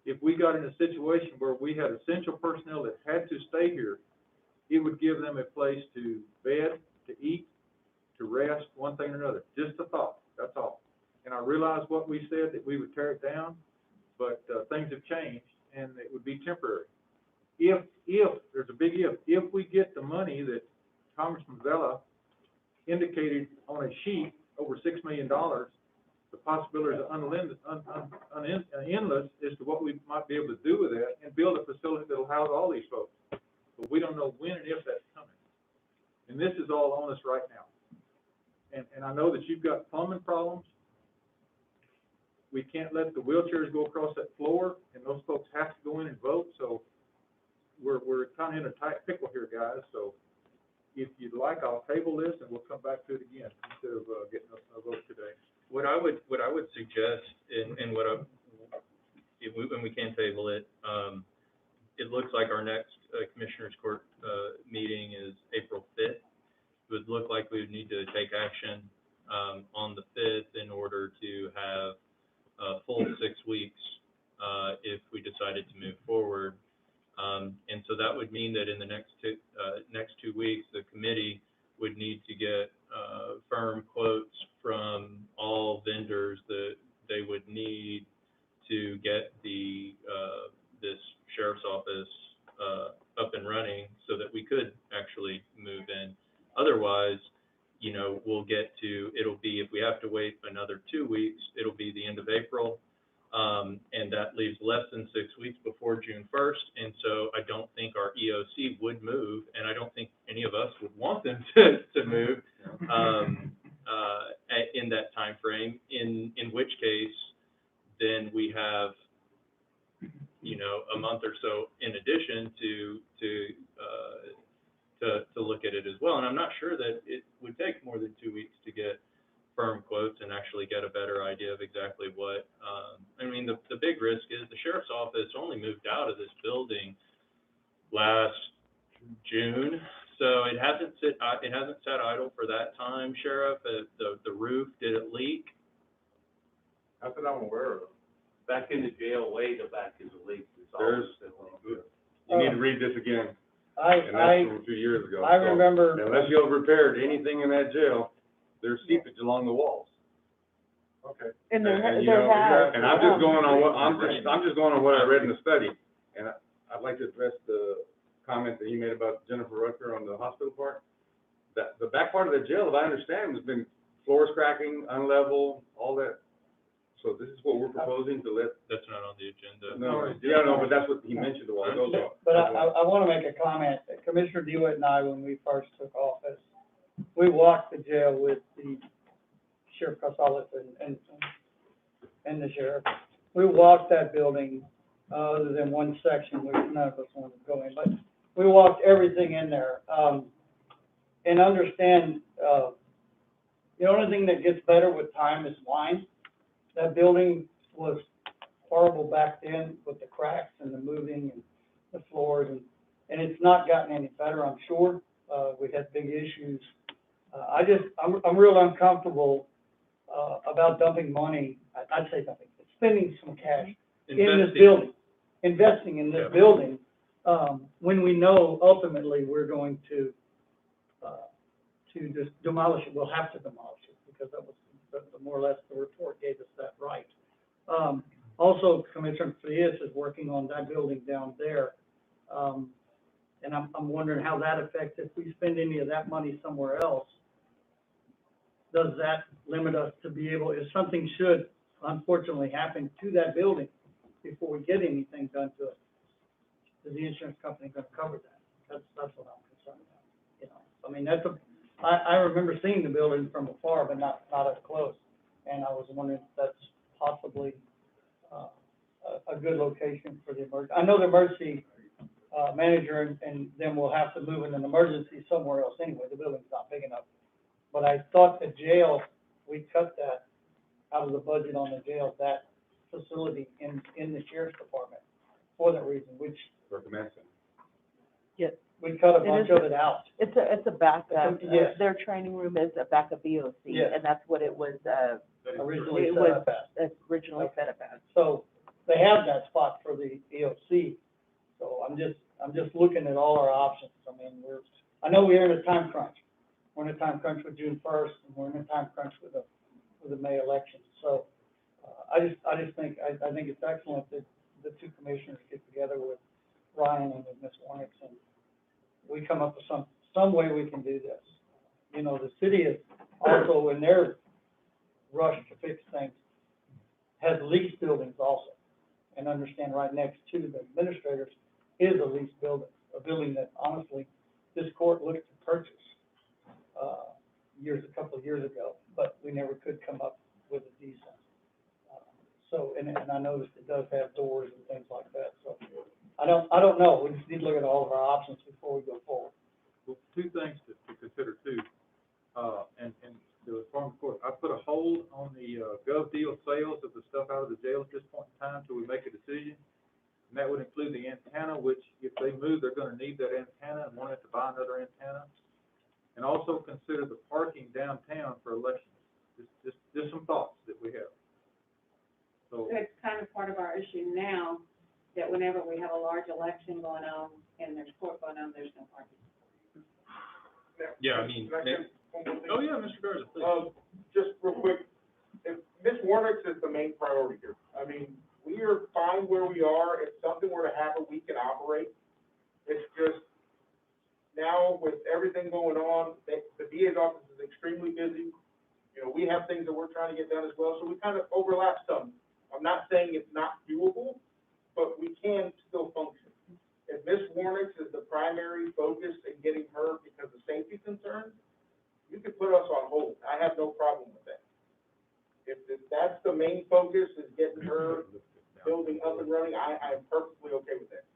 if we got in a situation where we had essential personnel that had to stay here, it would give them a place to bed, to eat, to rest, one thing or another. Just a thought, that's all. And I realize what we said, that we would tear it down, but things have changed, and it would be temporary. If, there's a big if we get the money that Congressman Vela indicated on a sheet, over $6 million, the possibilities are endless as to what we might be able to do with that and build a facility that'll house all these folks. But we don't know when and if that's coming. And this is all on us right now. And I know that you've got plumbing problems. We can't let the wheelchairs go across that floor, and those folks have to go in and vote, so we're kind of in a tight pickle here, guys. So if you'd like, I'll table this, and we'll come back to it again instead of getting a vote today. What I would suggest, and when we can table it, it looks like our next Commissioners Court meeting is April 5th. It would look like we would need to take action on the 5th in order to have a full 6 weeks if we decided to move forward. And so that would mean that in the next 2 weeks, the committee would need to get firm quotes from all vendors that they would need to get this sheriff's office up and running so that we could actually move in. Otherwise, we'll get to, it'll be, if we have to wait another 2 weeks, it'll be the end of April. And that leaves less than 6 weeks before June 1st. And so I don't think our EOC would move, and I don't think any of us would want them to move in that time frame, in which case, then we have, a month or so in addition to look at it as well. And I'm not sure that it would take more than 2 weeks to get firm quotes and actually get a better idea of exactly what, the big risk is the sheriff's office only moved out of this building last June. So it hasn't sat idle for that time, Sheriff. The roof, did it leak? Not that I'm aware of. Back in the jail, way the back is a leak. You need to read this again, and that's I from a few years ago. So, remember, unless you've repaired anything in that jail, there's seepage along the walls. Okay. And And there has. and I'm just going on what, I'm just going on what I read in the study. And I'd like to address the comment that he made about Jennifer Rucker on the hospital part. That, the back part of the jail, if I understand, has been floors cracking, unlevel, all that. So this is what we're proposing to let. That's not on the agenda. No, but that's what he mentioned a while ago. but I want to make a comment. Commissioner DeWitt and I, when we first took office, we walked the jail with the Sheriff Casales and the sheriff. We walked that building, other than one section which none of us wanted to go in, but we walked everything in there. And understand, the only thing that gets better with time is wine. That building was horrible back then with the cracks and the moving and the floors, and it's not gotten any better, I'm sure. We had big issues. I'm real uncomfortable, about dumping money, I'd say dumping, spending some cash in this building, investing in this building, when we know ultimately we're going to just demolish it. We'll have to demolish it, because that was, the more or less, the report gave us that right. Also, Commissioner Frias is working on that building down there. And I'm wondering how that affects, if we spend any of that money somewhere else, does that limit us to be able, if something should unfortunately happen to that building before we get anything done to it, is the insurance company going to cover that? That's what I'm concerned about, you know. I mean, I remember seeing the building from afar, but not up close. And I was wondering if that's possibly a good location for the emergency. I know the emergency manager and them will have to move in an emergency somewhere else anyway. The building's not big enough. But I thought the jail, we cut that out of the budget on the jail, that facility in the sheriff's department for that reason, which Recommendation. Yes, we cut a bunch of it out. it's a backup. Yes. Their training room is a backup EOC, Yes. and that's what it was, Originally it set was up as. originally set up as. So they have that spot for the EOC. So I'm just looking at all our options. I mean, I know we're in a time crunch. We're in a time crunch with June 1st, and we're in a time crunch with the May election. So, I just think it's excellent that the two commissioners get together with Ryan and with Ms. Warnick, and we come up with some way we can do this. You know, the city is also, in their rush to fix things, has leased buildings also. And understand right next to the administrators is a leased building, a building that honestly, this court looked to purchase a couple of years ago, but we never could come up with a decent. So, and I noticed it does have doors and things like that, so I don't know, we just need to look at all of our options before we go forward. Well, two things to consider too, and the farm court, I put a hold on the gov deal sales of the stuff out of the jail at this point in time till we make a decision. And that would include the antenna, which if they move, they're gonna need that antenna and won't have to buy another antenna. And also consider the parking downtown for elections. Just some thoughts that we have. So, It's kind of part of our issue now, that whenever we have a large election going on and there's court going on, there's no parking. Yeah, I mean, oh, yeah, Mr. Garza, please. Just real quick, if Ms. Warnick is the main priority here. I mean, we are fine where we are. If something were to happen, we can operate. It's just, now with everything going on, the DA's office is extremely busy. You know, we have things that we're trying to get done as well, so we kind of overlap some. I'm not saying it's not doable, but we can still function. If Ms. Warnick is the primary focus in getting her because of safety concerns, you could put us on hold. I have no problem with that. If that's the main focus, is getting her building up and running, I'm perfectly okay with that.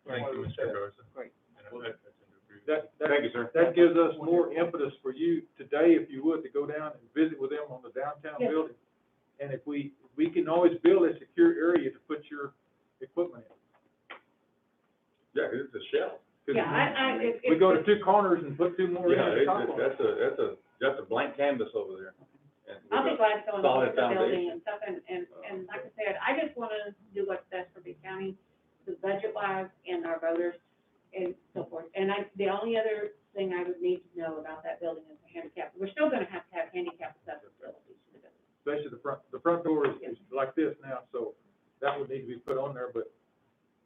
Thank you, Mr. Garza. Great. Thank you, sir. that gives us more impetus for you today, if you would, to go down and visit with them on the downtown Yes. building. And if we can always build a secure area to put your equipment in. Yeah, it's a shell. 'Cause Yeah, we go to two corners and put two more in Yeah, at the top of it. that's a blank canvas over there. And I'll be with glad to go and look solid at the building foundation. and stuff, and like I said, I just wanna do what's best for Big County, the budget wise and our voters and so forth. And the only other thing I would need to know about that building is the handicap. We're still gonna have to have handicap accessibility to the building. Especially the front door is like this now, so that would need to be put on there, but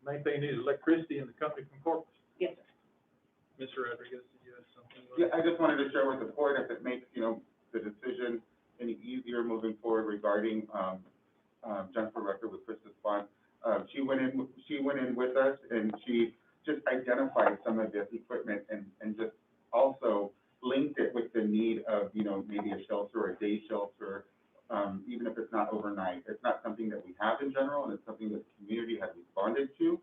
main thing is electricity and the company from Corpus. Yes, sir. Mr. Rodriguez, did you have something? Yeah, I just wanted to share with the board, if it makes, the decision any easier moving forward regarding, Jennifer Rucker with Christus Fund. She went in with us and she just identified some of this equipment and just also linked it with the need of, maybe a shelter or a day shelter, even if it's not overnight. It's not something that we have in general, and it's something that the community has responded to.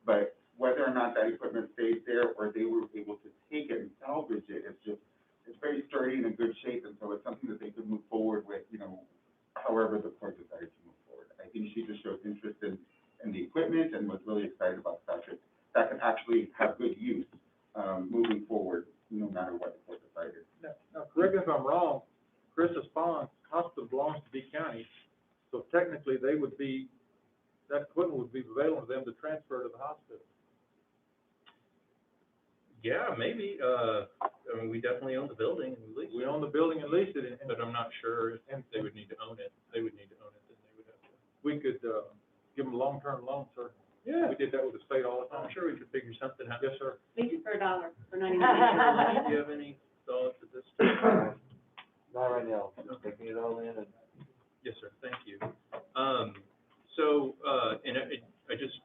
But whether or not that equipment stays there or they were able to take it and salvage it, it's just, it's very sturdy and in good shape, and so it's something that they could move forward with, you know, however the court decides to move forward. I think she just showed interest in the equipment and was really excited about the fact that can actually have good use, moving forward, no matter what the court decided. Now, correct me if I'm wrong, Chris's Pond Hospital belongs to B County, so technically they would be, that equipment would be available to them to transfer to the hospital. Yeah, maybe, I mean, we definitely own the building and we lease We it, own the building and leased it, and but I'm not sure if they would need to own it. They would need to own it, then they would have to. we could, give them a long-term loan, sir. Yeah. We did that with the state all the time. I'm sure we could figure something out. Yes, sir. Lease it for $1, for Do you have any thoughts at this time? Not right now, taking it all in and. Yes, sir, thank you. And I just,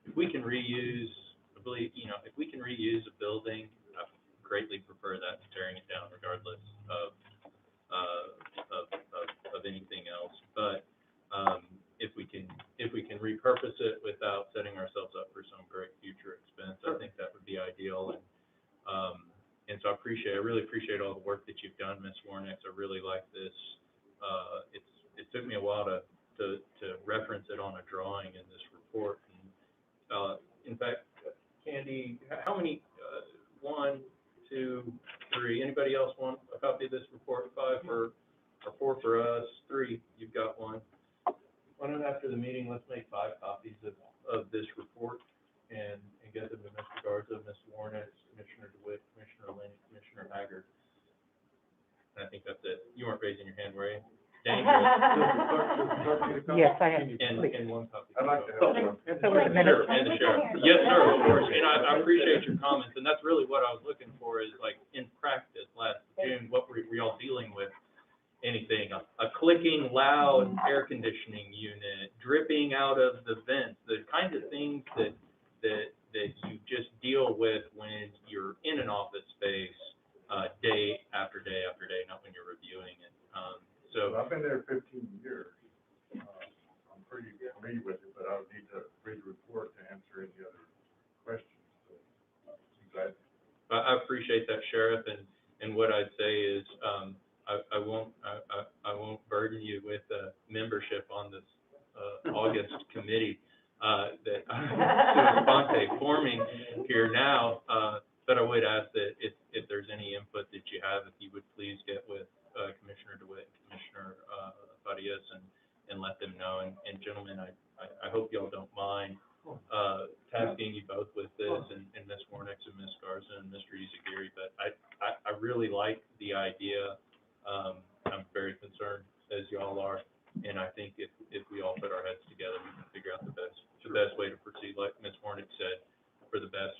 if we can reuse, I believe, you know, if we can reuse a building, I greatly prefer that to tearing it down regardless of anything else. But, if we can repurpose it without setting ourselves up for some great future expense, I think that would be ideal. And so I really appreciate all the work that you've done, Ms. Warnick. I really like this. It took me a while to reference it on a drawing in this report. And, in fact, Candy, how many, 1, 2, 3, anybody else want a copy of this report? 5 or 4 for us, 3, you've got one. Why don't after the meeting, let's make 5 copies of this report and get them to Mr. Garza, Ms. Warnick, Commissioner DeWitt, Commissioner Lane, Commissioner Haggard. And I think that's it. You weren't raising your hand, were you? Yes, I have. And 1 copy. I'd like to have one. So wait a minute. Sure, and the sheriff. Yes, sir, of course. And I appreciate your comments, and that's really what I was looking for is like in practice last June, what were y'all dealing with? Anything, a clicking loud air conditioning unit, dripping out of the vents, the kinds of things that you just deal with when you're in an office space, day after day after day, not when you're reviewing it. So I've been there 15 years. I'm pretty familiar with it, but I would need to read the report to answer any other questions. So, I'm glad. I appreciate that, Sheriff, and what I'd say is, I won't burden you with membership on this August committee that Sponte forming here now. But I would ask that if there's any input that you have, if you would please get with Commissioner DeWitt and Commissioner Farias and let them know. And gentlemen, I hope y'all don't mind tasking you both with this, and Ms. Warnick and Ms. Garza and Mr. Izagiri. But I really like the idea. I'm very concerned, as y'all are, and I think if we all put our heads together, we can figure out the best way to proceed, like Ms. Warnick said, for the best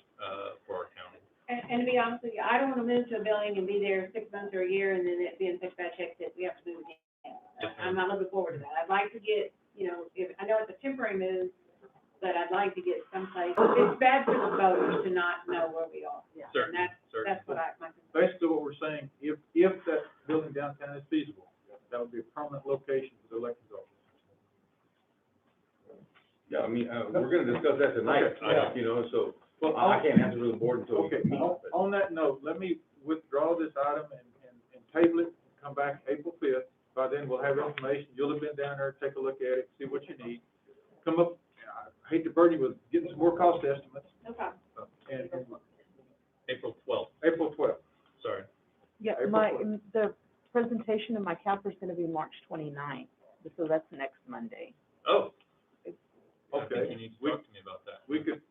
for our county. And to be honest with you, I don't want to move to a building and be there 6 months or a year and then it be in such bad shape that we have to move again. I'm not looking forward to that. I'd like to get, you know, I know it's a temporary move, but I'd like to get someplace. It's bad for the voters to not know where we are. Certainly, And that's what my concern. Basically, what we're saying, if that building downtown is feasible, that would be a permanent location for the elections office. Yeah, I mean, we're gonna discuss that tonight, Okay. you know, so, Well, I can't answer the board until we Okay, meet. but- on that note, let me withdraw this item and table it, come back April 5th. By then, we'll have information. You'll have been down there, take a look at it, see what you need. Come up, I hate to burden you with getting some more cost estimates. No problem. And April 12th, April 12th. sorry. Yeah, April the presentation of my CAPRA is gonna be March 29th, so that's next Monday. Oh. I Okay. think you need to talk to me about that. We could,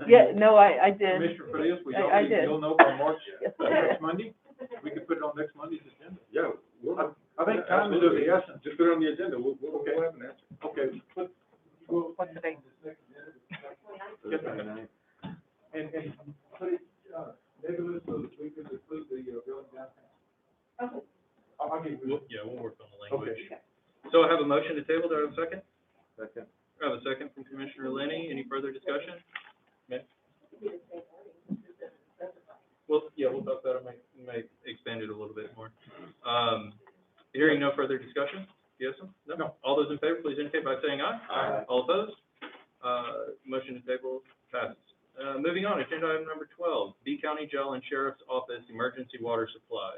Yeah, no, I did. Commissioner Farias, I did. you'll know by March, Yes. next Monday? We could put it on next Monday's agenda. Yeah. I think time is of the essence. Just put it on the agenda, we'll Okay. have an answer. Okay, What's the date? and put it, nebulous so that we can include the building downtown. Okay. I'll give you. We'll work on the language. Okay. So I have a motion to table, do I have a second? Second. I have a second from Commissioner Lenny. Any further discussion? Well, yeah, we'll talk about it, may expand it a little bit more. Hearing no further discussion? Yes, no? All those in favor, please indicate by saying aye. Aye. All opposed? Motion to table passes. Moving on, agenda item number 12, B County Jail and Sheriff's Office Emergency Water Supply.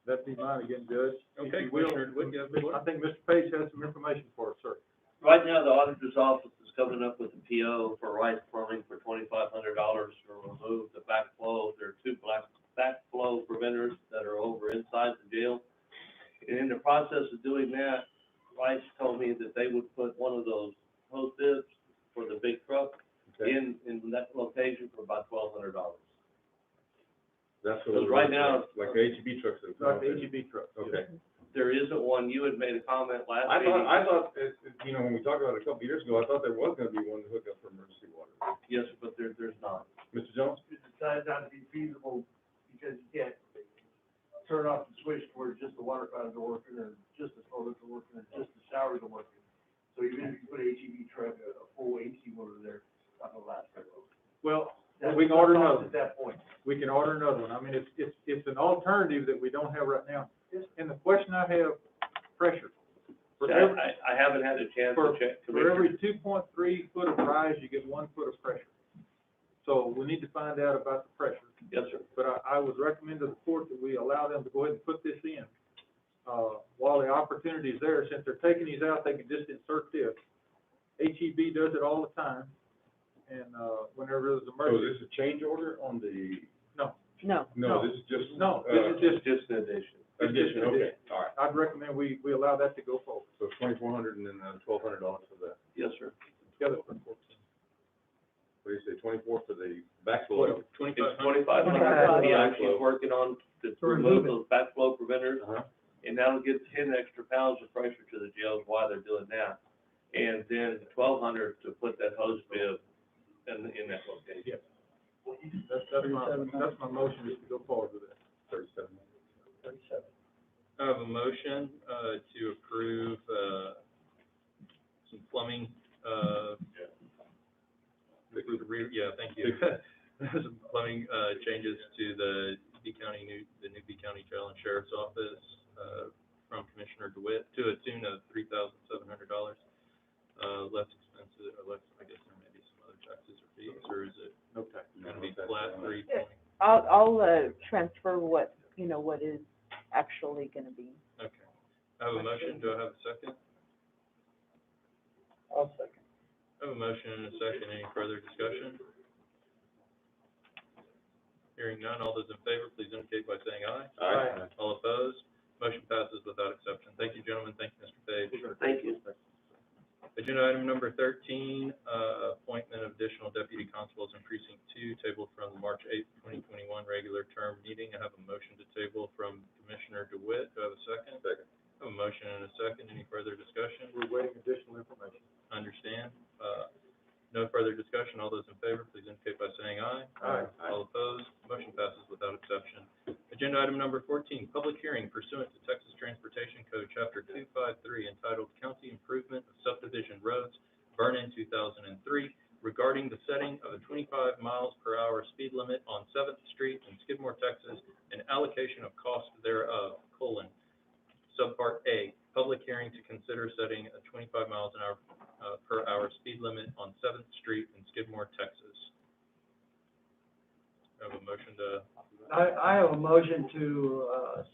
That'd be mine again, Judge. If Okay, you will. Commissioner DeWitt, you have the floor. I think Mr. Page has some information for us, sir. Right now, the auditor's office is coming up with a PO for Rice Plumbing for $2,500 to remove the backflow. There are two backflow preventers that are over inside the jail. And in the process of doing that, Rice told me that they would put one of those hose bibs for the big truck Okay. in that location for about $1,200. That's what Because right now, like the HEB trucks. that come Like the out there. HEB truck. Okay. there isn't one. You had made a comment last I meeting. thought, you know, when we talked about it a couple of years ago, I thought there was gonna be one to hook up for emergency water. Yes, but there's not. Mr. Jones? It decided not to be feasible because you can't turn off the switch where just the water fountains are working, or just the toilets are working, or just the showers are working. So even if you put a HEB truck, a full AC motor there, it's not gonna last very long. Well, That's we can the order cost another. at that point. We can order another one. I mean, it's an alternative that we don't have right now. And the question I have, pressure. For every, I haven't had a chance for, to check. for every 2.3 foot of rise, you get 1 foot of pressure. So we need to find out about the pressure. Yes, sir. But I would recommend to the court that we allow them to go ahead and put this in. While the opportunity is there, since they're taking these out, they can just insert this. HEB does it all the time, and, whenever there's an So emergency. is this a change order on the? No, No. No, this is just. no, this is just, Just an addition. Addition, okay, all right. I'd recommend we allow that to go forward. So $2,400 and then $1,200 for that. Yes, sir. Together. What do you say, 24 for the backflow? It's 2,500. $2,500. He $2,500. actually working on to To remove remove it. those backflow preventers. Uh-huh. And that'll give 10 extra pounds of pressure to the jails while they're doing that. And then $1,200 to put that hose bib in that location. That's my motion, is to go forward with it. 37. I have a motion, to approve, some plumbing, thank you. Some plumbing, changes to the new B County Jail and Sheriff's Office, from Commissioner DeWitt to a tune of $3,700. Less expensive, or less, I guess there may be some other taxes or fees, or is it No tax. gonna be flat 3 point? I'll transfer what is actually gonna be. Okay. I have a motion, do I have a second? I'll second. I have a motion and a second, any further discussion? Hearing none, all those in favor, please indicate by saying aye. Aye. All opposed, motion passes without exception. Thank you, gentlemen, thank you, Mr. Page. Thank you. Agenda item number 13, appointment of additional deputy constables in precinct 2, tabled from the March 8th, 2021 regular term meeting. I have a motion to table from Commissioner DeWitt. Do I have a second? Second. I have a motion and a second. Any further discussion? We're waiting additional information. Understand. No further discussion. All those in favor, please indicate by saying aye. Aye. All opposed, motion passes without exception. Agenda item number 14, public hearing pursuant to Texas Transportation Code, Chapter 253, entitled County Improvement of Subdivision Roads, Vernon, 2003, regarding the setting of a 25 miles per hour speed limit on 7th Street in Skidmore, Texas, and allocation of cost thereof, Subpart A, public hearing to consider setting a 25 miles an hour per hour speed limit on 7th Street in Skidmore, Texas. I have a motion to, I have a motion to,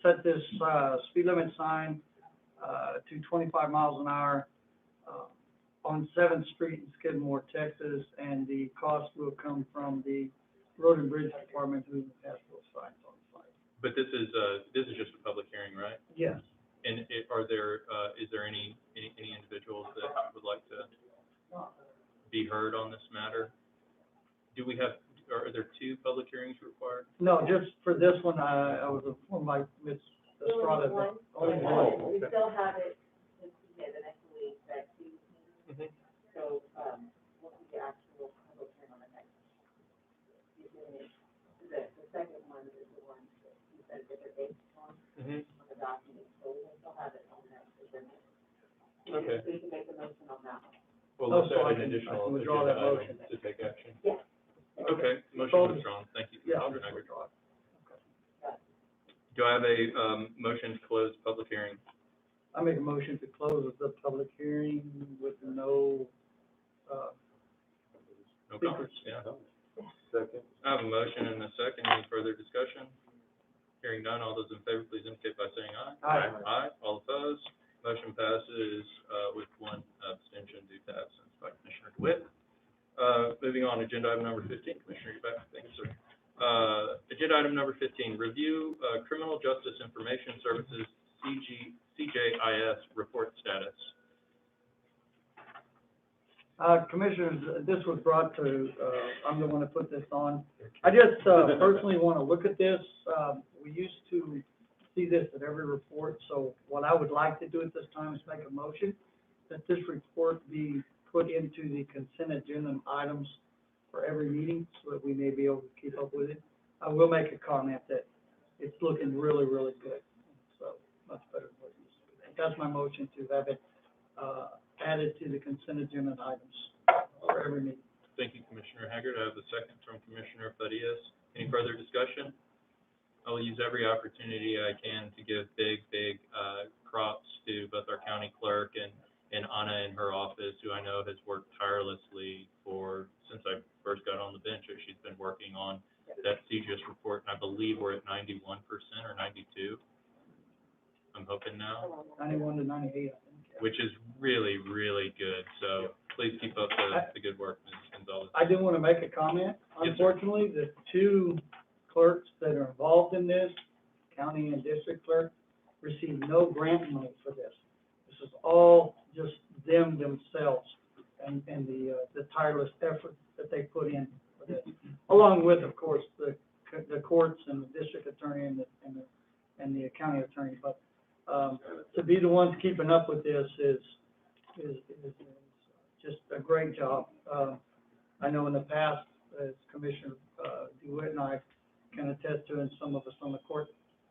set this, speed limit sign, to 25 miles an hour, on 7th Street in Skidmore, Texas, and the cost will come from the Road and Bridge Department who has those signs on site. but this is just a public hearing, right? Yes. And is there any individuals that would like to be heard on this matter? Are there 2 public hearings required? No, just for this one, I was informed by Ms. Estrada. Only one. We still have it, the next week, that Mhm. so, we'll see the actual public hearing on the next. The second one is the one that you said that they're based on the document, so we still have it on that agenda. Okay. So you can make the motion on that one. Well, let's So I add an can additional withdraw agenda that motion. item to take action. Yeah. Okay, motion withdrawn, thank you. Yeah, I'll Commissioner just Hager. withdraw it. Do I have a, motion to close public hearing? I make a motion to close the public hearing with no, No No speakers. comments, yeah. Second. I have a motion and a second. Any further discussion? Hearing none, all those in favor, please indicate by saying aye. Aye. Aye, all opposed. Motion passes, with one abstention due to absence by Commissioner DeWitt. Moving on, agenda item number 15, Commissioner, you're back. Thank you, sir. Agenda item number 15, review, Criminal Justice Information Services, CJIS report status. Commissioners, this was brought to, I'm the one that put this on. I just, personally want to look at this. We used to see this at every report, so what I would like to do at this time is make a motion that this report be put into the consent agenda items for every meeting, so that we may be able to keep up with it. I will make a comment that it's looking really, really good, so much better than what it used to be. That's my motion to have it, added to the consent agenda items for every meeting. Thank you, Commissioner Haggard. I have a second from Commissioner Farias. Any further discussion? I will use every opportunity I can to give big props to both our county clerk and Anna in her office, who I know has worked tirelessly since I first got on the bench. She's been working on that CJIS report, and I believe we're at 91% or 92. I'm hoping now. 91 to 98, I think. Yeah. Which is really, really good. So please keep up the good work, Ms. Gonzalez. I do want to make a comment. Yes, sir. Unfortunately, the two clerks that are involved in this, county and district clerk, receive no grant money for this. This is all just them themselves and the tireless effort that they put in for this, along with, of course, the courts and the district attorney and the county attorney. But to be the ones keeping up with this is just a great job. I know in the past, as Commissioner DeWitt and I can attest to, and some of us on the court,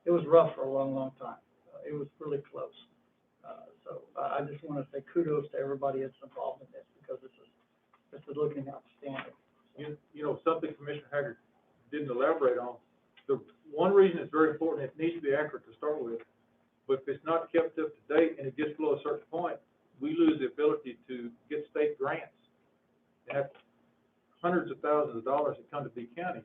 it was rough for a long, long time. It was really close. So I just want to say kudos to everybody that's involved in this, because this is looking outstanding. You know, something Commissioner Haggard didn't elaborate on, the one reason it's very important, it needs to be accurate to start with, but if it's not kept up to date and it gets below a certain point, we lose the ability to get state grants. They have hundreds of thousands of dollars that come to B County.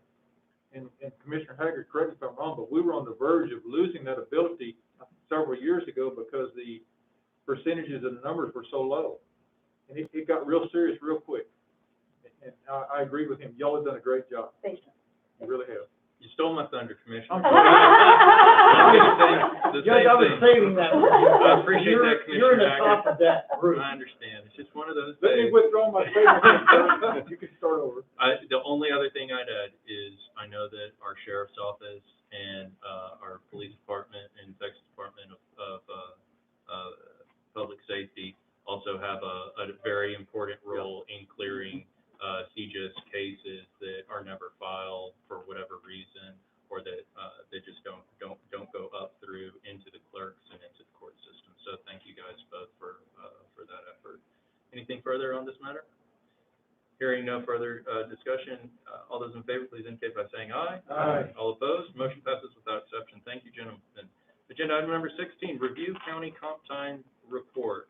And Commissioner Haggard, correct me if I'm wrong, but we were on the verge of losing that ability several years ago because the percentages and the numbers were so low. And it got real serious real quick. And I agree with him. Y'all have done a great job. Thank you. You really have. You stole my thunder, Commissioner. I'm The Judge, I was same thing. saving that. I appreciate that, You're in Commissioner the top Haggard. of that group. I understand. It's just one of those Let me days. withdraw my statement. You can start over. The only other thing I'd add is I know that our sheriff's office and our police department and Texas Department of Public Safety also have a very important role in clearing CJIS cases that are never filed for whatever reason, or that they just don't go up through into the clerks and into the court system. So thank you guys both for that effort. Anything further on this matter? Hearing no further discussion, all those in favor, please indicate by saying aye. Aye. All opposed, motion passes without exception. Thank you, gentlemen. Agenda item number 16, review county comp time report.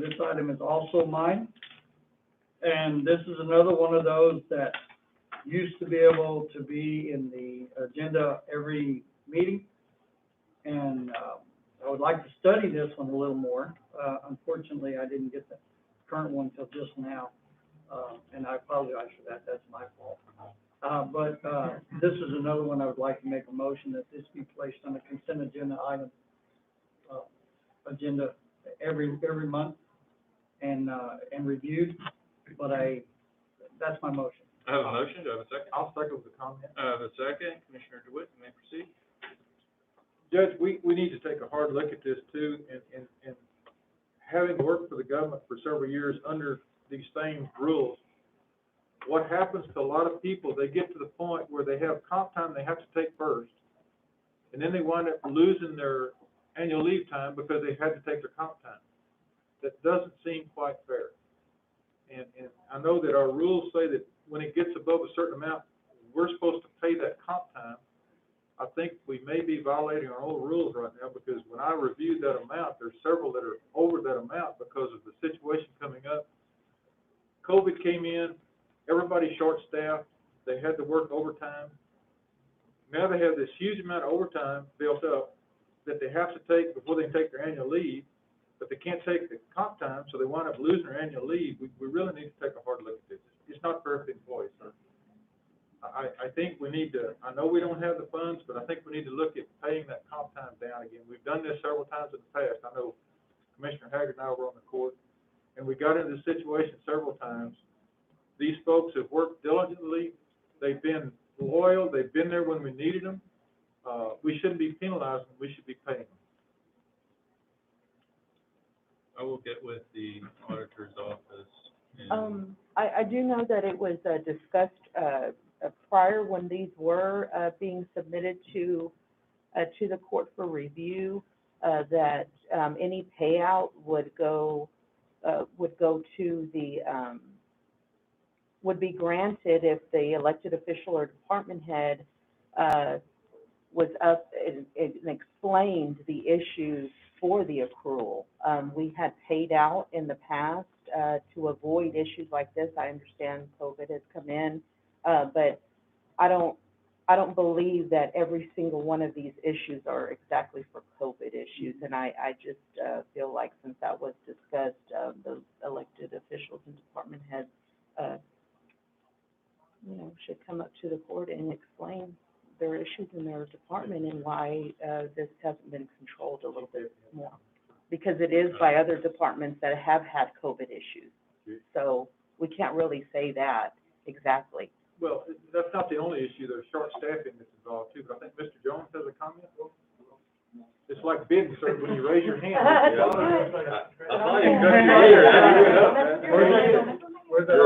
This item is also mine, and this is another one of those that used to be able to be in the agenda every meeting, and I would like to study this one a little more. Unfortunately, I didn't get the current one until just now, and I apologize for that. That's my fault. But this is another one I would like to make a motion that this be placed on the consent agenda item, agenda every month and reviewed, but that's my motion. I have a motion, do I have a second? I'll second the comment. I have a second. Commissioner DeWitt, you may proceed. Judge, we need to take a hard look at this too, and having worked for the government for several years under these same rules, what happens to a lot of people, they get to the point where they have comp time they have to take first, and then they wind up losing their annual leave time because they had to take their comp time. That doesn't seem quite fair. And I know that our rules say that when it gets above a certain amount, we're supposed to pay that comp time. I think we may be violating our own rules right now, because when I reviewed that amount, there's several that are over that amount because of the situation coming up. COVID came in, everybody's short-staffed, they had to work overtime. Now they have this huge amount of overtime built up that they have to take before they can take their annual leave, but they can't take the comp time, so they wind up losing their annual leave. We really need to take a hard look at this. It's not fair for the employees, sir. I think we need to, I know we don't have the funds, but I think we need to look at paying that comp time down again. We've done this several times in the past. I know Commissioner Haggard and I were on the court, and we got into this situation several times. These folks have worked diligently. They've been loyal. They've been there when we needed them. We shouldn't be penalizing them. We should be paying them. I will get with the auditor's office and. I do know that it was discussed prior when these were being submitted to the court for review, that any payout would go to the, would be granted if the elected official or department head was up and explained the issues for the accrual. We had paid out in the past to avoid issues like this. I understand COVID has come in, but I don't believe that every single one of these issues are exactly for COVID issues. And I just feel like since that was discussed, those elected officials and department heads, should come up to the court and explain their issues in their department and why this hasn't been controlled a little bit more. Because it is by other departments that have had COVID issues. So we can't really say that exactly. Well, that's not the only issue. There's short staffing that's involved too, but I think Mr. Jones has a comment. It's like bidding, sir, when you raise your hand. I thought you cut your ear. Where's that?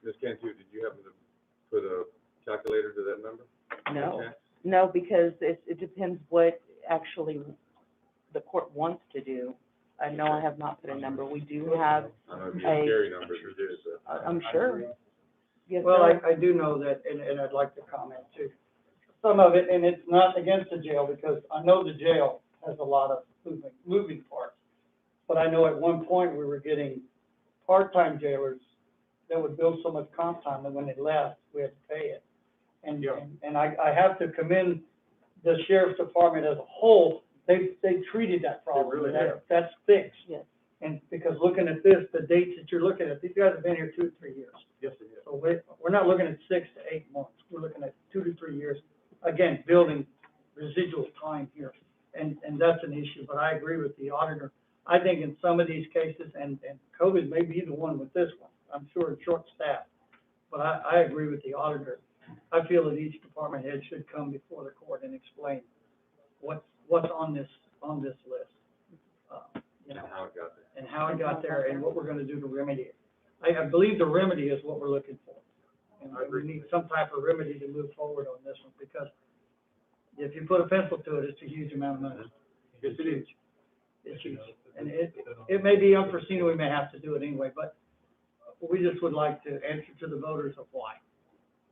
Ms. Cantu, did you happen to put a calculator to that number? No, because it depends what actually the court wants to do. No, I have not put a number. We do have I know it'd be a scary number if you did, but. I'm sure. Yes, Well, sir. I do know that, and I'd like to comment too. Some of it, and it's not against the jail, because I know the jail has a lot of moving parts. But I know at one point we were getting part-time jailers that would bill so much comp time that when they left, we had to pay it. And I have to commend the sheriff's department as a whole. They treated that problem. They really have. That's fixed. Yes. And because looking at this, the dates that you're looking at, these guys have been here 2 to 3 years. Yes, it is. So we're not looking at 6 to 8 months. We're looking at 2 to 3 years. Again, building residual time here. And that's an issue, but I agree with the auditor. I think in some of these cases, and COVID may be the one with this one, I'm sure it's short staffed, but I agree with the auditor. I feel that each department head should come before the court and explain what's on this list. And how it got there. And how it got there, and what we're gonna do to remedy it. I believe the remedy is what we're looking for. And we need some type of remedy to move forward on this one, because if you put a pencil to it, it's a huge amount of money. It's huge. It's huge. And it may be unforeseen, we may have to do it anyway, but we just would like to answer to the voters of why.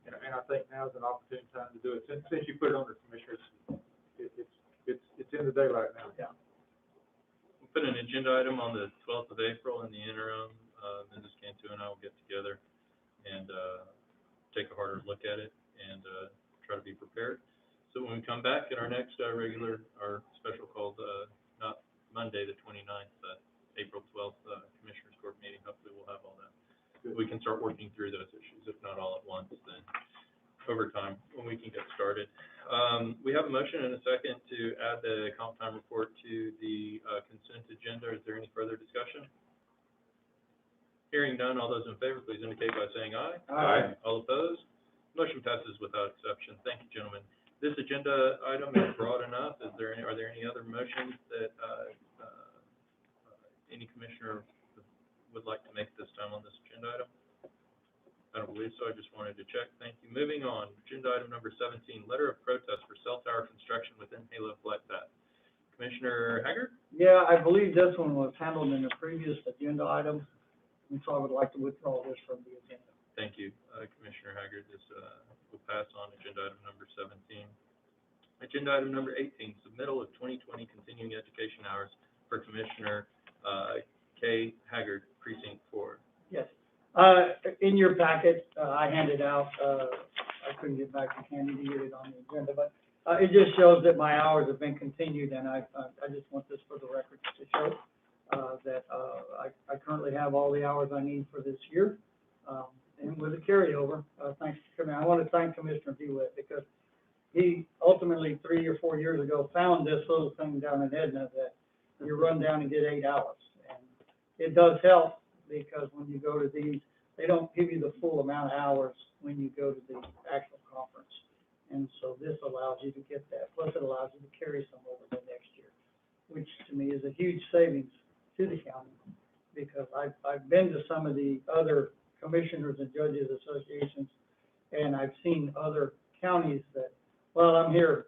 And I think now's an opportune time to do it. Since you put it on the commissioners, it's in the daylight now. Yeah. We'll put an agenda item on the 12th of April in the interim. Mrs. Cantu and I will get together and take a harder look at it and try to be prepared. So when we come back at our next our special called, not Monday, the 29th, but April 12th, Commissioners Court meeting, hopefully we'll have all that. We can start working through those issues, if not all at once, then over time, when we can get started. We have a motion and a second to add the comp time report to the consent agenda. Is there any further discussion? Hearing none, all those in favor, please indicate by saying aye. Aye. All opposed? Motion passes without exception. Thank you, gentlemen. This agenda item is broad enough. Are there any other motions that any commissioner would like to make this time on this agenda item? I don't believe so. I just wanted to check. Thank you. Moving on, agenda item number 17, letter of protest for cell tower construction within Halo Flight Path. Commissioner Haggard? Yeah, I believe this one was handled in a previous agenda item, and so I would like to withdraw this from the agenda. Thank you, Commissioner Haggard. This will pass on agenda item number 17. Agenda item number 18, submittal of 2020 continuing education hours for Commissioner K. Haggard, Precinct 4. In your packet, I handed out, I couldn't get back to Candy to get it on the agenda, but, it just shows that my hours have been continued, and I just want this for the record to show, that, I currently have all the hours I need for this year. And with a carryover, thanks to, I want to thank Commissioner DeWitt, because he ultimately 3 or 4 years ago found this little thing down in Edna that you run down and get 8 hours. And it does help, because when you go to these, they don't give you the full amount of hours when you go to the actual conference. And so this allows you to get that, plus it allows you to carry some over the next year, which to me is a huge savings to the county, because I've been to some of the other commissioners and judges associations, and I've seen other counties that, well, I'm here,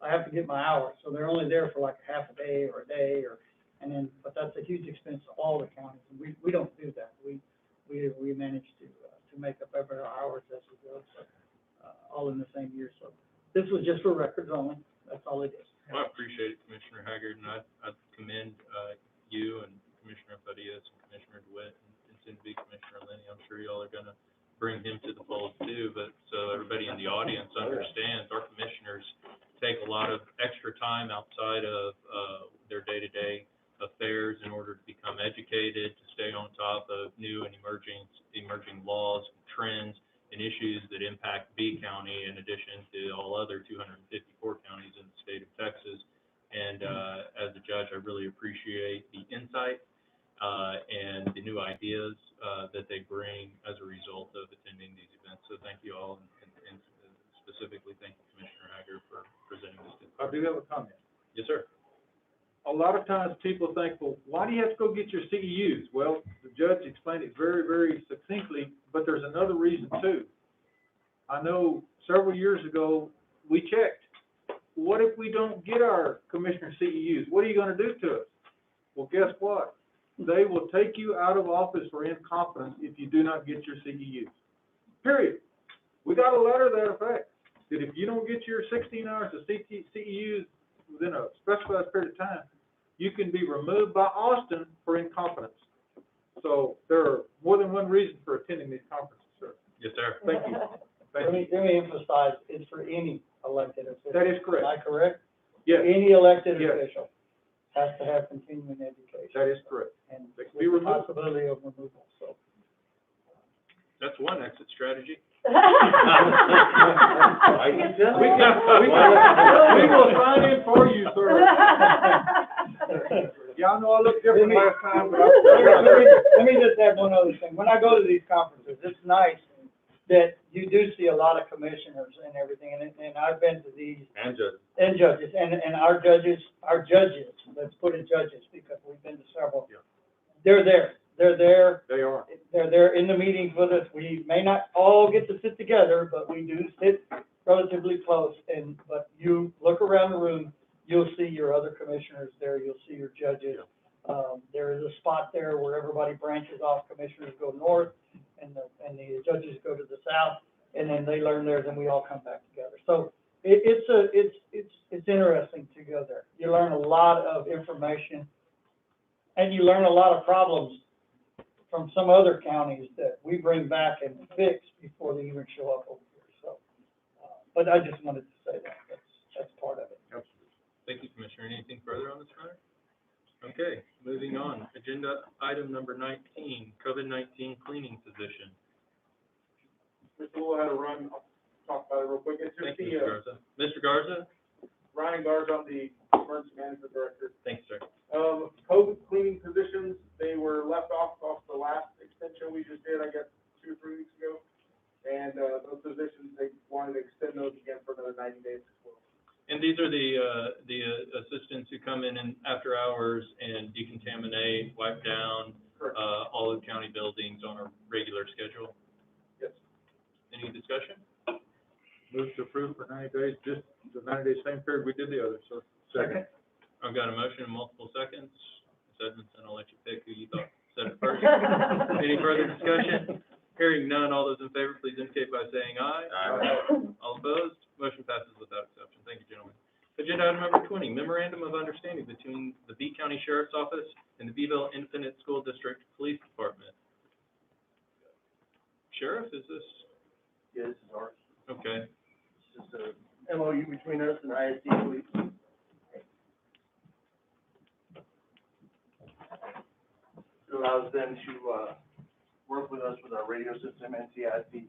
I have to get my hours, so they're only there for like half a day, and then, but that's a huge expense to all the counties, and we don't do that. We manage to make up every hours as we go, so, all in the same year. So this was just for records only. That's all it is. Well, I appreciate it, Commissioner Haggard, and I commend, you and Commissioner Farias and Commissioner DeWitt and soon to be Commissioner Lenny. I'm sure y'all are gonna bring him to the fold too, but so everybody in the audience understands, our commissioners take a lot of extra time outside of, their day-to-day affairs in order to become educated, to stay on top of new and emerging laws, trends, and issues that impact B County in addition to all other 254 counties in the state of Texas. And as a judge, I really appreciate the insight and the new ideas that they bring as a result of attending these events. So thank you all, and specifically thank you, Commissioner Haggard, for presenting this to the I board. do have a comment. Yes, sir. A lot of times people think, well, why do you have to go get your CEUs? Well, the judge explained it very, very succinctly, but there's another reason too. I know several years ago, we checked. What if we don't get our commissioner CEUs? What are you gonna do to us? Well, guess what? They will take you out of office for incompetence if you do not get your CEUs. Period. We got a letter to that effect, that if you don't get your 16 hours of CEUs within a specified period of time, you can be removed by Austin for incompetence. So there are more than one reason for attending these conferences, sir. Yes, sir. Thank you. Let me emphasize, it's for any elected official. That is correct. Am I correct? Yes, Any elected Yes. official has to have continuing education. that is correct. And They can with be the removed. possibility of removal, so. That's one exit strategy. We will sign in for you, sir. Y'all know I look different last time, but Let me just add one other thing. When I go to these conferences, it's nice that you do see a lot of commissioners and everything, and I've been to these, And judges. and judges, and our judges, let's put it judges, because we've been to several. Yeah. They're there, they are. they're there in the meetings with us. We may not all get to sit together, but we do sit relatively close, but you look around the room, you'll see your other commissioners there, you'll see your judges. There is a spot there where everybody branches off, commissioners go north, and the judges go to the south, and then they learn theirs, and we all come back together. So it's interesting to go there. You learn a lot of information, and you learn a lot of problems from some other counties that we bring back and fix before they even show up over here. So, but I just wanted to say that, that's part of it. Thank you, Commissioner. Anything further on this matter? Okay, moving on. Agenda item number 19, COVID-19 cleaning position. Mr. Lewis had a run, I'll talk about it real quick. It's just Thank you, Mr. Garza. Mr. Garza? Ryan Garza, I'm the emergency management director. Thanks, sir. COVID cleaning positions, they were left off the last extension we just did, I guess, 2 or 3 weeks ago. And, those positions, they wanted to extend those again for another 90 days as well. And these are the assistants who come in and after hours and decontaminate, wipe down, Correct. all of county buildings on a regular schedule? Yes. Any discussion? Move to approve for 90 days, just the 90 days, same period we did the other, sir. Second. I've got a motion in multiple seconds. Ms. Edmondson, I'll let you pick who you thought said it first. Any further discussion? Hearing none, all those in favor, please indicate by saying aye. Aye. All opposed? Motion passes without exception. Thank you, gentlemen. Agenda item number 20, memorandum of understanding between the B County Sheriff's Office and the Beeville Independent School District Police Department. Sheriff, is this, Yeah, this is ours. okay, It's just a MOU between us and ISD police. It allows them to, work with us with our radio system, NCIC.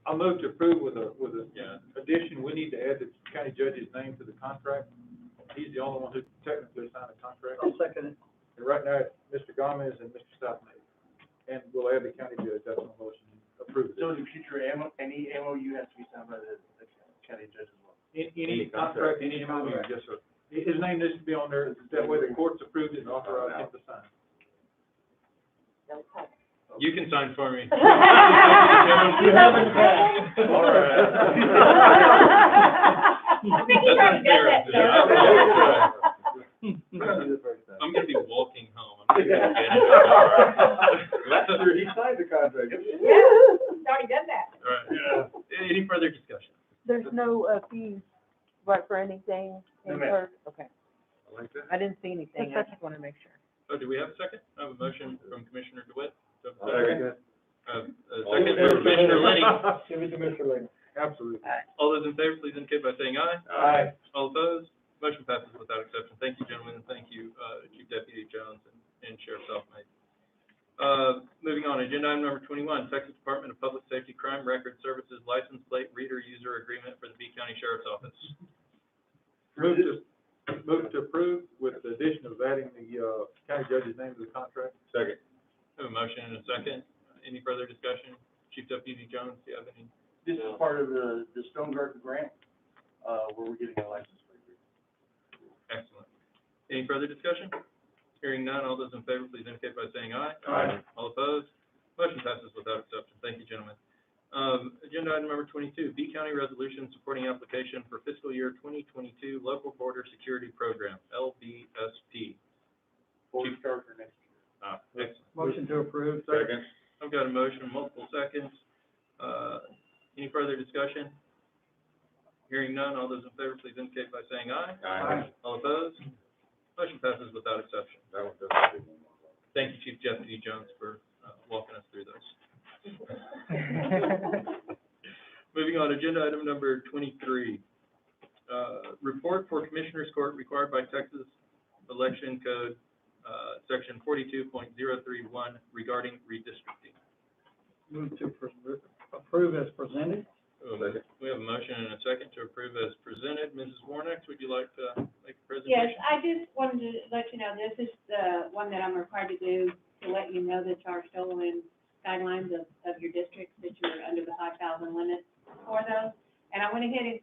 I'll move to approve with a yeah. addition. We need to add the county judge's name to the contract. He's the only one who technically signed the contract. I'll second it. And right now, it's Mr. Gomez and Mr. Stoutman. And we'll add the county judge, that's my motion, approve it. So in the future, any MOU has to be signed by the county judge as well. Any contract, any MOU, yes, sir. His name needs to be on there, that way the court's approved it and authorized him to sign. You can sign for me. You haven't passed. All right. I think he's already done that, sir. I'm gonna be walking home. I'm not gonna get it. That's true, he signed the contract. Yeah, he's already done that. All right. Any further discussion? There's no, fees, right, for anything No, ma'am. incurred? Okay. I like that. I didn't see anything, I just wanted to make sure. Oh, do we have a second? I have a motion from Commissioner DeWitt. Do I have a Second. A second from Commissioner Lenny. Give it to Mr. Lane. Absolutely. All those in favor, please indicate by saying aye. Aye. All opposed? Motion passes without exception. Thank you, gentlemen, and thank you, Chief Deputy Jones and Sheriff Selfmade. Moving on, agenda item number 21, Texas Department of Public Safety Crime Record Services License Plate Reader User Agreement for the B County Sheriff's Office. Move to approve with the addition of adding the, county judge's name to the contract. Second. I have a motion and a second. Any further discussion? Chief Deputy Jones, do you have any? This is part of the Stone Garden grant, where we're getting a license plate. Excellent. Any further discussion? Hearing none, all those in favor, please indicate by saying aye. Aye. All opposed? Motion passes without exception. Thank you, gentlemen. Agenda item number 22, B County Resolution Supporting Application for Fiscal Year 2022 Local Border Security Program, LBSP. Board start for next Excellent. Motion to approve. Second. I've got a motion, multiple seconds. Any further discussion? Hearing none, all those in favor, please indicate by saying aye. Aye. All opposed? Motion passes without exception. That one doesn't. Thank you, Chief Deputy Jones, for walking us through those. Moving on, agenda item number 23. Report for Commissioners Court required by Texas Election Code, Section 42.031 regarding redistricting. Move to approve as presented. Second. We have a motion and a second to approve as presented. Mrs. Warnock, would you like to make a Yes, presentation? I just wanted to let you know, this is the one that I'm required to do, to let you know that y'all are still in guidelines of your districts, that you're under the 5,000 limit for those. And I went ahead and,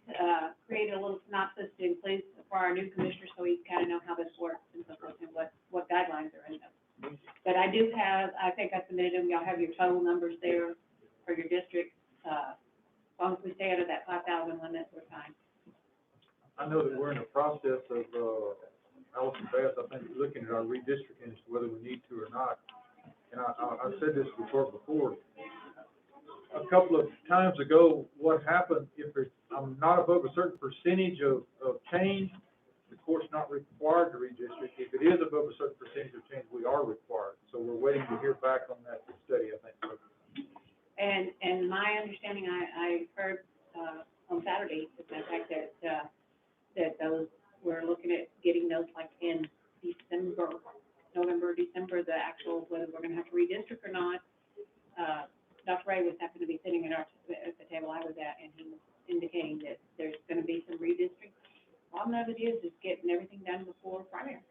created a little synopsis to include for our new commissioner, so we kind of know how this works and so forth, and what guidelines are in them. But I do have, I think I submitted them, y'all have your total numbers there for your district. As long as we stay under that 5,000 limit, we're fine. I know that we're in the process of, Allison Bass, I think, looking at our redistricting as to whether we need to or not. And I've said this before. A couple of times ago, what happened, if I'm not above a certain percentage of change, the court's not required to redistrict. If it is above a certain percentage of change, we are required. So we're waiting to hear back on that study, I think. And my understanding, I heard, on Saturday, the fact that those, we're looking at getting those like in November, December, the actual, whether we're gonna have to redistrict or not. Dr. Ray was happened to be sitting at the table I was at, and he was indicating that there's gonna be some redistricting. All of it is getting everything done before primary.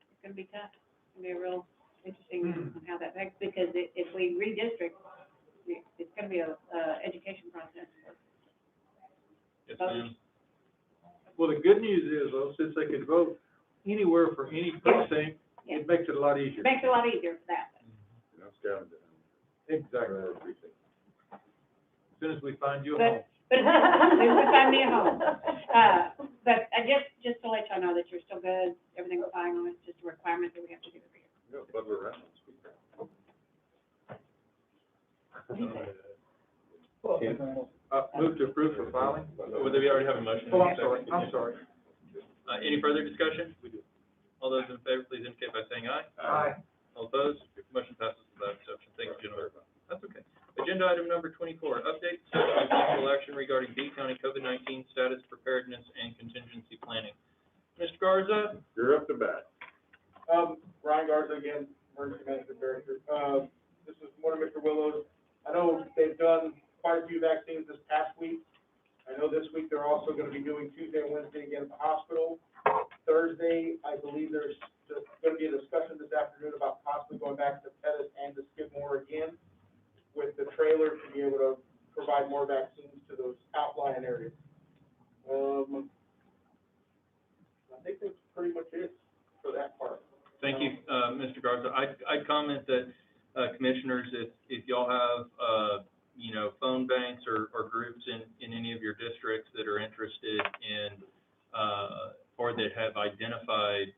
It's gonna be tough. It's gonna be a real interesting on how that affects, because if we redistrict, it's gonna be a education process. Yes, ma'am. Well, the good news is, though, since they can vote anywhere for any precinct, it makes it a lot easier. Makes it a lot easier for that. That's down to. Exactly. As soon as we find you a But, home. but if we find me a home. But I just to let y'all know that you're still good, everything's fine on it, just a requirement that we have to do every year. No, Butler Reynolds. Move to approve for filing. Would we already have a motion? Oh, I'm sorry. Any further discussion? All those in favor, please indicate by saying aye. Aye. All opposed? Motion number 24, update discussion and possible action regarding B County COVID-19 status preparedness and contingency planning. Mr. Garza? You're up to bat. Ryan Garza again, Emergency Management Director. This is one of Mr. Willow's. I know they've done quite a few vaccines this past week. I know this week they're also gonna be doing Tuesday and Wednesday again at the hospital. Thursday, I believe there's gonna be a discussion this afternoon about possibly going back to Pettis and to Skidmore again with the trailer to be able to provide more vaccines to those outlying areas. I think that's pretty much it for that part. Thank you, Mr. Garza. I'd comment that, commissioners, if y'all have, you know, phone banks or groups in any of your districts that are interested in, or that have identified,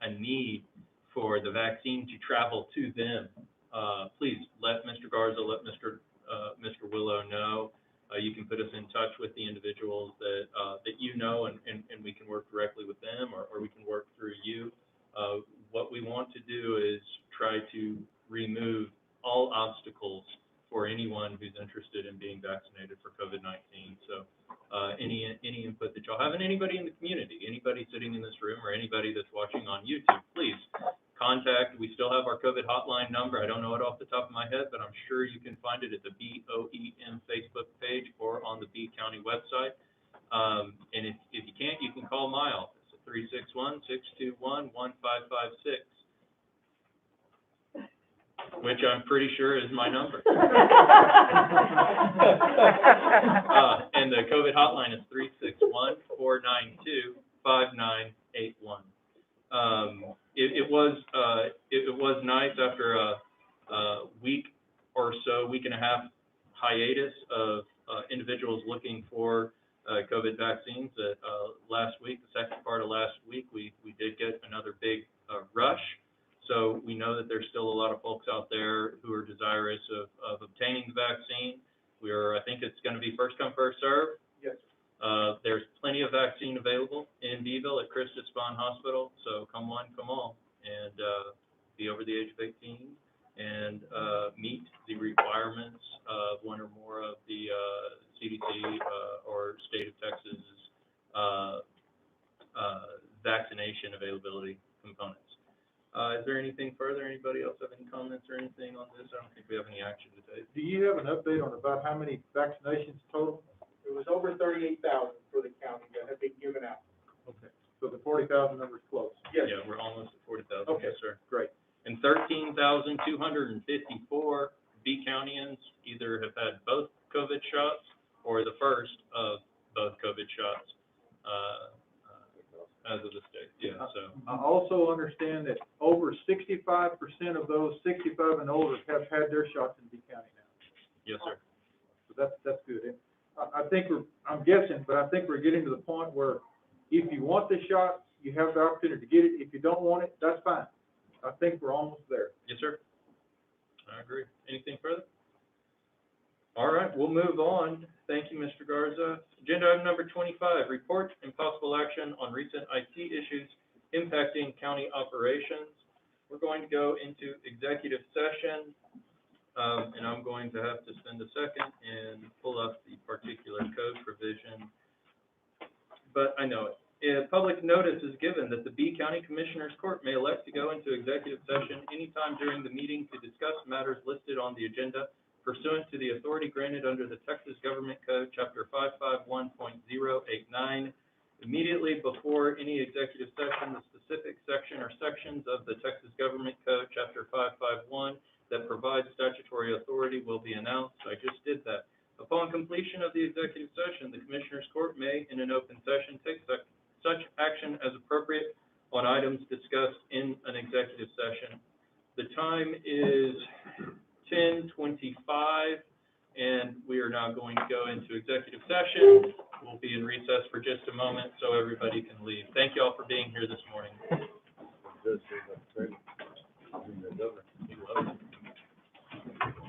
a need for the vaccine to travel to them, please let Mr. Garza, let Mr. Willow know. You can put us in touch with the individuals that you know, and we can work directly with them, or we can work through you. What we want to do is try to remove all obstacles for anyone who's interested in being vaccinated for COVID-19. So any input that y'all have, and anybody in the community, anybody sitting in this room or anybody that's watching on YouTube, please contact. We still have our COVID hotline number. I don't know it off the top of my head, but I'm sure you can find it at the BOEM Facebook page or on the B County website. And if you can't, you can call my office at 361-621-1556. Which I'm pretty sure is my number. And the COVID hotline is 361-492-5981. It was nice after a week or so, week and a half hiatus of individuals looking for COVID vaccines. Last week, the second part of last week, we did get another big rush. So we know that there's still a lot of folks out there who are desirous of obtaining the vaccine. I think it's going to be first come, first serve. Yes. There's plenty of vaccine available in Beeville at Christus St. Hospital. So come one, come all, and be over the age of 18 and meet the requirements of one or more of the CDC or state of Texas vaccination availability components. Is there anything further? Anybody else have any comments or anything on this? I don't think we have any action to take. Do you have an update on about how many vaccinations total? It was over 38,000 for the county that have been given out. Okay, so the 40,000 number is close. Yes. Yeah, we're almost at 40,000. Okay. Yes, sir. Great. And 13,254 B Countyans either have had both COVID shots or the first of both COVID shots as of this date. Yeah, so. I also understand that over 65% of those 65 and older have had their shots in B County now. Yes, sir. So that's good. And I think I'm guessing, but I think we're getting to the point where if you want the shot, you have the opportunity to get it. If you don't want it, that's fine. I think we're almost there. Yes, sir. I agree. Anything further? All right, we'll move on. Thank you, Mr. Garza. Agenda item number 25, report and possible action on recent IT issues impacting county operations. We're going to go into executive session, and I'm going to have to spend a second and pull up the particular code provision, but I know it. A public notice is given that the B County Commissioners Court may elect to go into executive session anytime during the meeting to discuss matters listed on the agenda pursuant to the authority granted under the Texas Government Code, Chapter 551.089. Immediately before any executive session, the specific section or sections of the Texas Government Code, Chapter 551, that provides statutory authority will be announced. I just did that. Upon completion of the executive session, the Commissioners Court may, in an open session, take such action as appropriate on items discussed in an executive session. The time is 10:25, and we are now going to go into executive session. We'll be in recess for just a moment so everybody can leave. Thank you all for being here this morning.